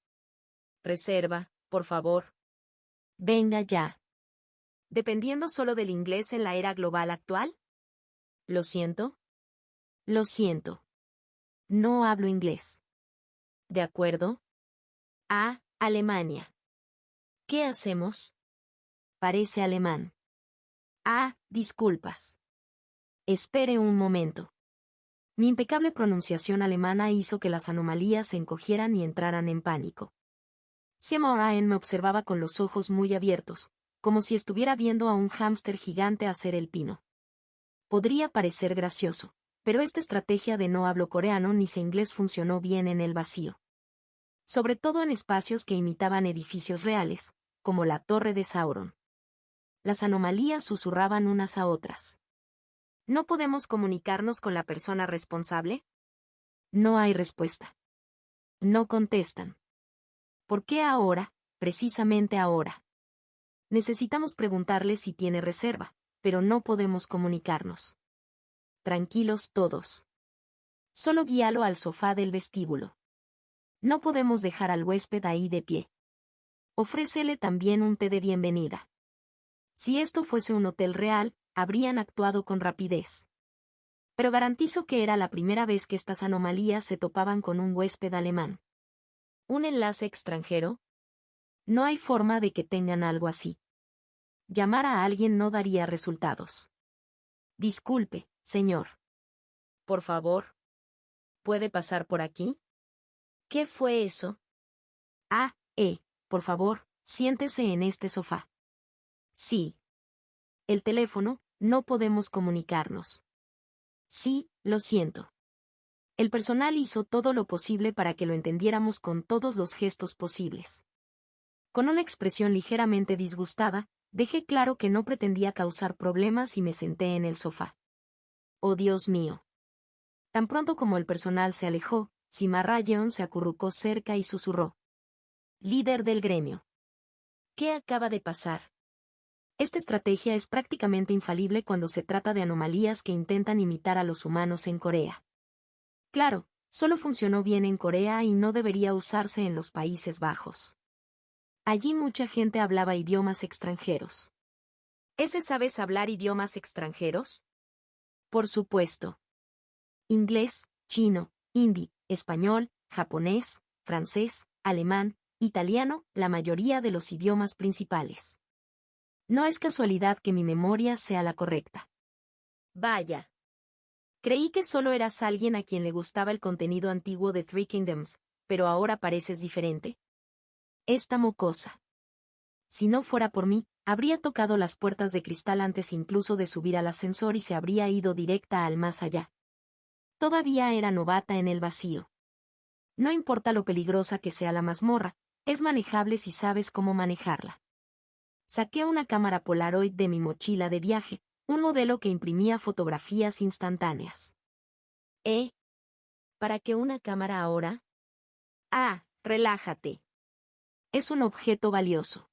Speaker 2: Reserva, por favor.
Speaker 1: Venga ya.
Speaker 2: ¿Dependiendo solo del inglés en la era global actual? Lo siento.
Speaker 1: Lo siento. No hablo inglés.
Speaker 2: ¿De acuerdo?
Speaker 1: Alemania.
Speaker 2: ¿Qué hacemos?
Speaker 1: Parece alemán. Disculpas. Espere un momento. Mi impecable pronunciación alemana hizo que las anomalías se encogieran y entraran en pánico. Seymour me observaba con los ojos muy abiertos, como si estuviera viendo a un hámster gigante hacer el pino. Podría parecer gracioso, pero esta estrategia de no hablo coreano ni sé inglés funcionó bien en el vacío. Sobre todo en espacios que imitaban edificios reales, como la Torre de Sauron. Las anomalías susurraban unas a otras.
Speaker 2: ¿No podemos comunicarnos con la persona responsable?
Speaker 1: No hay respuesta. No contestan. ¿Por qué ahora, precisamente ahora? Necesitamos preguntarle si tiene reserva, pero no podemos comunicarnos. Tranquilos todos. Solo guíalo al sofá del vestíbulo. No podemos dejar al huésped ahí de pie. Ofrécele también un té de bienvenida. Si esto fuese un hotel real, habrían actuado con rapidez. Pero garantizo que era la primera vez que estas anomalías se topaban con un huésped alemán.
Speaker 2: ¿Un enlace extranjero?
Speaker 1: No hay forma de que tengan algo así. Llamar a alguien no daría resultados. Disculpe, señor.
Speaker 2: Por favor. ¿Puede pasar por aquí? ¿Qué fue eso?
Speaker 1: Por favor, siéntese en este sofá. Sí. El teléfono, no podemos comunicarnos. Sí, lo siento. El personal hizo todo lo posible para que lo entendiéramos con todos los gestos posibles. Con una expresión ligeramente disgustada, dejé claro que no pretendía causar problemas y me senté en el sofá. Oh Dios mío. Tan pronto como el personal se alejó, Sima Rayeon se acurrucó cerca y susurró. Líder del gremio.
Speaker 2: ¿Qué acaba de pasar?
Speaker 1: Esta estrategia es prácticamente infalible cuando se trata de anomalías que intentan imitar a los humanos en Corea. Claro, solo funcionó bien en Corea y no debería usarse en los Países Bajos. Allí mucha gente hablaba idiomas extranjeros.
Speaker 2: ¿Ese sabes hablar idiomas extranjeros?
Speaker 1: Por supuesto. Inglés, chino, hindi, español, japonés, francés, alemán, italiano, la mayoría de los idiomas principales. No es casualidad que mi memoria sea la correcta.
Speaker 2: Vaya. Creí que solo eras alguien a quien le gustaba el contenido antiguo de Three Kingdoms, pero ahora pareces diferente.
Speaker 1: Esta mocosa. Si no fuera por mí, habría tocado las puertas de cristal antes incluso de subir al ascensor y se habría ido directa al más allá. Todavía era novata en el vacío. No importa lo peligrosa que sea la mazmorra, es manejable si sabes cómo manejarla. Saqué una cámara Polaroid de mi mochila de viaje, un modelo que imprimía fotografías instantáneas.
Speaker 2: ¿Para qué una cámara ahora?
Speaker 1: Relájate. Es un objeto valioso.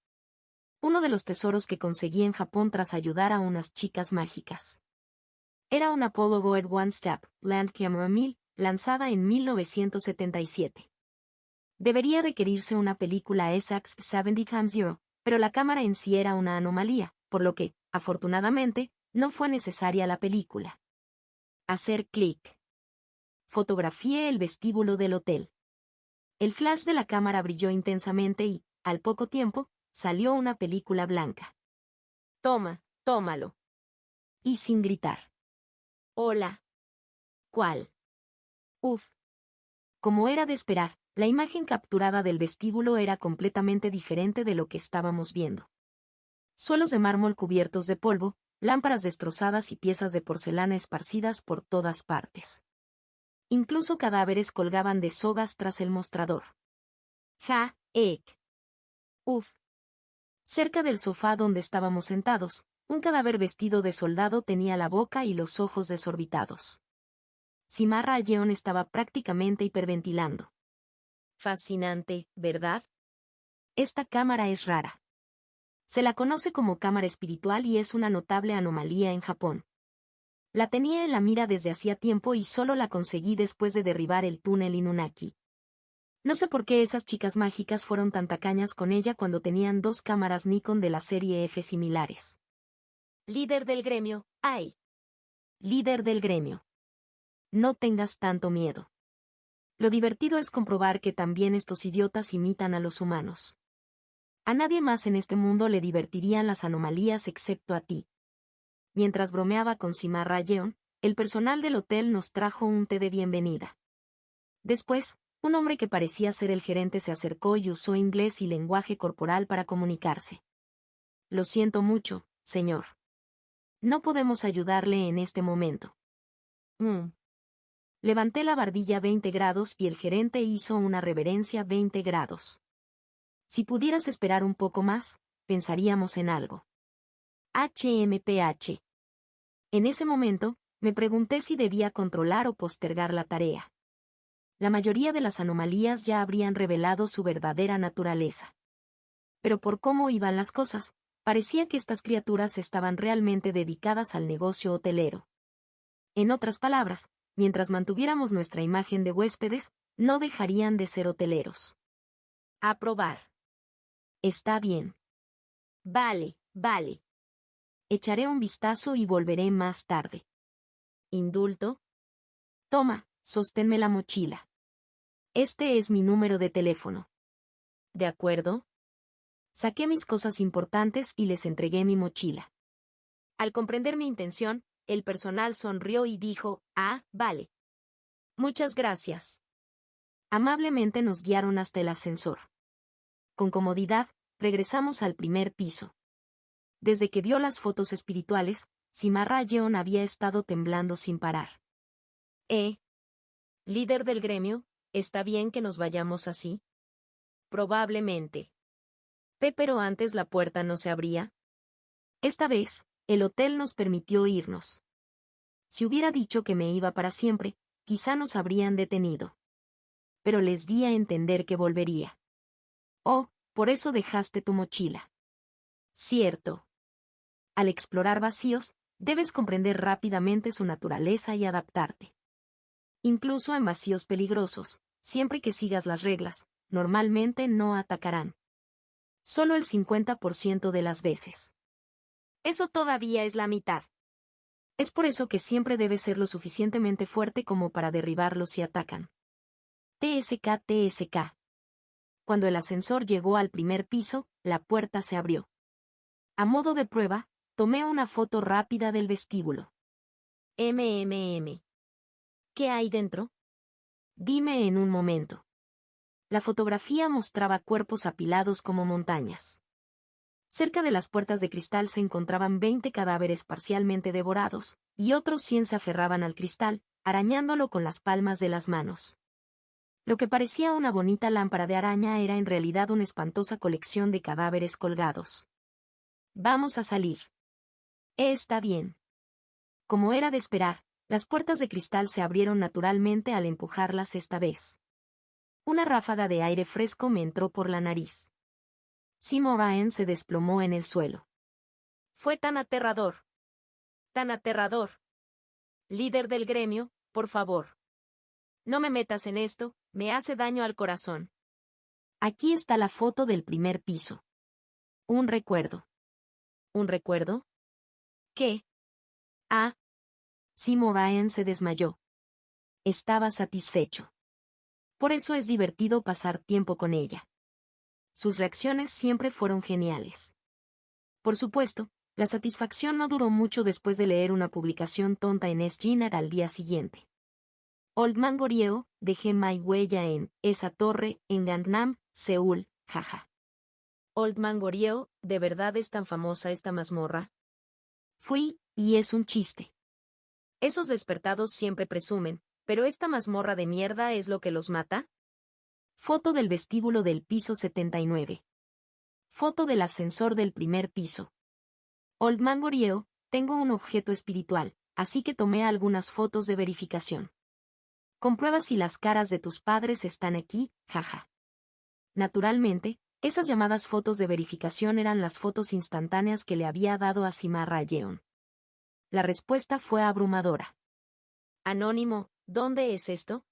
Speaker 1: Uno de los tesoros que conseguí en Japón tras ayudar a unas chicas mágicas. Era un Apollo Goer One Step Land Camera 1000, lanzada en 1977. Debería requerirse una película ESAX 70x0, pero la cámara en sí era una anomalía, por lo que, afortunadamente, no fue necesaria la película. Hacer clic. Fotografié el vestíbulo del hotel. El flash de la cámara brilló intensamente y, al poco tiempo, salió una película blanca.
Speaker 2: Toma, tómalo.
Speaker 1: Y sin gritar.
Speaker 2: Hola.
Speaker 1: ¿Cuál? Uf. Como era de esperar, la imagen capturada del vestíbulo era completamente diferente de lo que estábamos viendo. Suelos de mármol cubiertos de polvo, lámparas destrozadas y piezas de porcelana esparcidas por todas partes. Incluso cadáveres colgaban de sogas tras el mostrador. Uf. Cerca del sofá donde estábamos sentados, un cadáver vestido de soldado tenía la boca y los ojos desorbitados. Sima Rayeon estaba prácticamente hiperventilando.
Speaker 2: Fascinante, ¿verdad?
Speaker 1: Esta cámara es rara. Se la conoce como cámara espiritual y es una notable anomalía en Japón. La tenía en la mira desde hacía tiempo y solo la conseguí después de derribar el túnel Inunaki. No sé por qué esas chicas mágicas fueron tan tacañas con ella cuando tenían 2 cámaras Nikon de la serie F similares.
Speaker 2: Líder del gremio, ¡ay!
Speaker 1: Líder del gremio. No tengas tanto miedo. Lo divertido es comprobar que también estos idiotas imitan a los humanos. A nadie más en este mundo le divertirían las anomalías excepto a ti. Mientras bromeaba con Sima Rayeon, el personal del hotel nos trajo un té de bienvenida. Después, un hombre que parecía ser el gerente se acercó y usó inglés y lenguaje corporal para comunicarse. Lo siento mucho, señor. No podemos ayudarle en este momento. Levanté la barbilla 20 grados y el gerente hizo una reverencia 20 grados. Si pudieras esperar un poco más, pensaríamos en algo. HMPH. En ese momento, me pregunté si debía controlar o postergar la tarea. La mayoría de las anomalías ya habrían revelado su verdadera naturaleza. Pero por cómo iban las cosas, parecía que estas criaturas estaban realmente dedicadas al negocio hotelero. En otras palabras, mientras mantuviéramos nuestra imagen de huéspedes, no dejarían de ser hoteleros.
Speaker 2: Aprobar.
Speaker 1: Está bien.
Speaker 2: Vale.
Speaker 1: Echaré un vistazo y volveré más tarde.
Speaker 2: ¿Indulto?
Speaker 1: Toma, sosténme la mochila. Este es mi número de teléfono.
Speaker 2: ¿De acuerdo?
Speaker 1: Saqué mis cosas importantes y les entregué mi mochila.
Speaker 2: Al comprender mi intención, el personal sonrió y dijo, vale. Muchas gracias.
Speaker 1: Amablemente nos guiaron hasta el ascensor. Con comodidad, regresamos al primer piso. Desde que vio las fotos espirituales, Sima Rayeon había estado temblando sin parar.
Speaker 2: Líder del gremio, ¿está bien que nos vayamos así? Probablemente. Pero antes la puerta no se abría.
Speaker 1: Esta vez, el hotel nos permitió irnos. Si hubiera dicho que me iba para siempre, quizá nos habrían detenido. Pero les di a entender que volvería. Oh, por eso dejaste tu mochila. Cierto. Al explorar vacíos, debes comprender rápidamente su naturaleza y adaptarte. Incluso en vacíos peligrosos, siempre que sigas las reglas, normalmente no atacarán. Solo el 50% de las veces.
Speaker 2: Eso todavía es la mitad.
Speaker 1: Es por eso que siempre debes ser lo suficientemente fuerte como para derribarlos si atacan. TSK. Cuando el ascensor llegó al primer piso, la puerta se abrió. A modo de prueba, tomé una foto rápida del vestíbulo.
Speaker 2: ¿Qué hay dentro?
Speaker 1: Dime en un momento. La fotografía mostraba cuerpos apilados como montañas. Cerca de las puertas de cristal se encontraban 20 cadáveres parcialmente devorados, y otros 100 se aferraban al cristal, arañándolo con las palmas de las manos. Lo que parecía una bonita lámpara de araña era en realidad una espantosa colección de cadáveres colgados. Vamos a salir. Está bien. Como era de esperar, las puertas de cristal se abrieron naturalmente al empujarlas esta vez. Una ráfaga de aire fresco me entró por la nariz. Sima Rayeon se desplomó en el suelo.
Speaker 2: Fue tan aterrador. Tan aterrador. Líder del gremio, por favor. No me metas en esto, me hace daño al corazón.
Speaker 1: Aquí está la foto del primer piso. Un recuerdo.
Speaker 2: ¿Un recuerdo? ¿Qué? Ah,
Speaker 1: Simo Baen se desmayó. Estaba satisfecho. Por eso es divertido pasar tiempo con ella. Sus reacciones siempre fueron geniales. Por supuesto, la satisfacción no duró mucho después de leer una publicación tonta en S-Jinar al día siguiente. Old Man Goryeo, dejé mi huella en esa torre, en Gangnam, Seúl, jaja.
Speaker 2: Old Man Goryeo, ¿de verdad es tan famosa esta mazmorra?
Speaker 1: Fui, y es un chiste.
Speaker 2: Esos despertados siempre presumen, pero esta mazmorra de mierda es lo que los mata.
Speaker 1: Foto del vestíbulo del piso 79. Foto del ascensor del primer piso. Old Man Goryeo, tengo un objeto espiritual, así que tomé algunas fotos de verificación. Comprueba si las caras de tus padres están aquí, jaja. Naturalmente, esas llamadas fotos de verificación eran las fotos instantáneas que le había dado a Sima Rayeon. La respuesta fue abrumadora.
Speaker 2: Anónimo, ¿dónde es esto?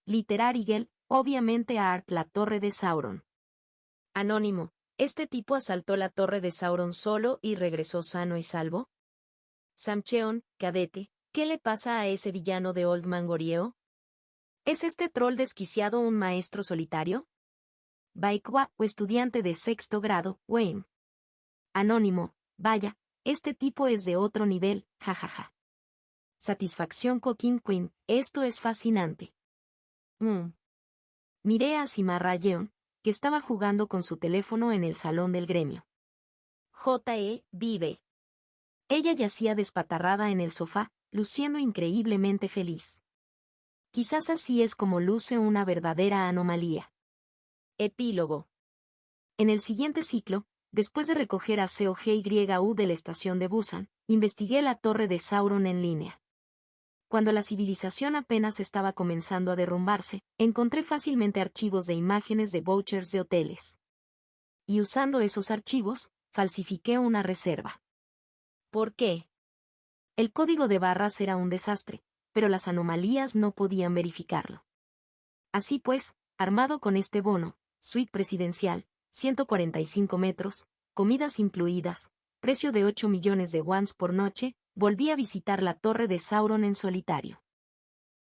Speaker 1: Literarigel, obviamente a Art la Torre de Sauron.
Speaker 2: Anónimo, ¿este tipo asaltó la torre de Sauron solo y regresó sano y salvo? Samcheon, cadete, ¿qué le pasa a ese villano de Old Man Goryeo? ¿Es este troll desquiciado un maestro solitario?
Speaker 1: Baikwa, o estudiante de sexto grado, Wayne. Anónimo, vaya, este tipo es de otro nivel, jajaja. Satisfacción Coquin Queen, esto es fascinante. Miré a Sima Rayeon, que estaba jugando con su teléfono en el salón del gremio.
Speaker 2: Vive.
Speaker 1: Ella yacía despatarrada en el sofá, luciendo increíblemente feliz. Quizás así es como luce una verdadera anomalía.
Speaker 2: Epílogo.
Speaker 1: En el siguiente ciclo, después de recoger a COGYU de la estación de Busan, investigué la torre de Sauron en línea. Cuando la civilización apenas estaba comenzando a derrumbarse, encontré fácilmente archivos de imágenes de vouchers de hoteles. Y usando esos archivos, falsifiqué una reserva.
Speaker 2: ¿Por qué?
Speaker 1: El código de barras era un desastre, pero las anomalías no podían verificarlo. Así pues, armado con este bono, suite presidencial, 145 metros, comidas incluidas, precio de 8 millones de wons por noche, volví a visitar la torre de Sauron en solitario.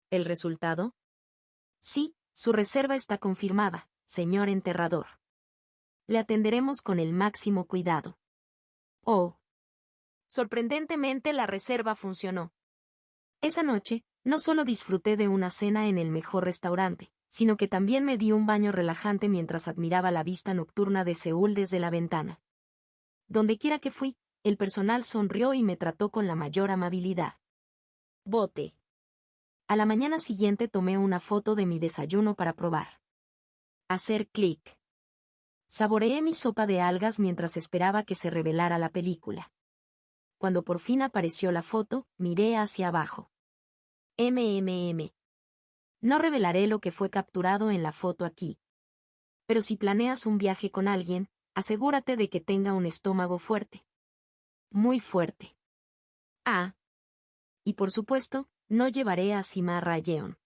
Speaker 2: ¿El resultado?
Speaker 1: Sí, su reserva está confirmada, señor enterrador. Le atenderemos con el máximo cuidado. Oh.
Speaker 2: Sorprendentemente la reserva funcionó.
Speaker 1: Esa noche, no solo disfruté de una cena en el mejor restaurante, sino que también me di un baño relajante mientras admiraba la vista nocturna de Seúl desde la ventana. Dondequiera que fui, el personal sonrió y me trató con la mayor amabilidad.
Speaker 2: Bote.
Speaker 1: A la mañana siguiente tomé una foto de mi desayuno para probar. Hacer clic. Saboreé mi sopa de algas mientras esperaba que se revelara la película. Cuando por fin apareció la foto, miré hacia abajo. No revelaré lo que fue capturado en la foto aquí. Pero si planeas un viaje con alguien, asegúrate de que tenga un estómago fuerte. Muy fuerte. Y por supuesto, no llevaré a Sima Rayeon.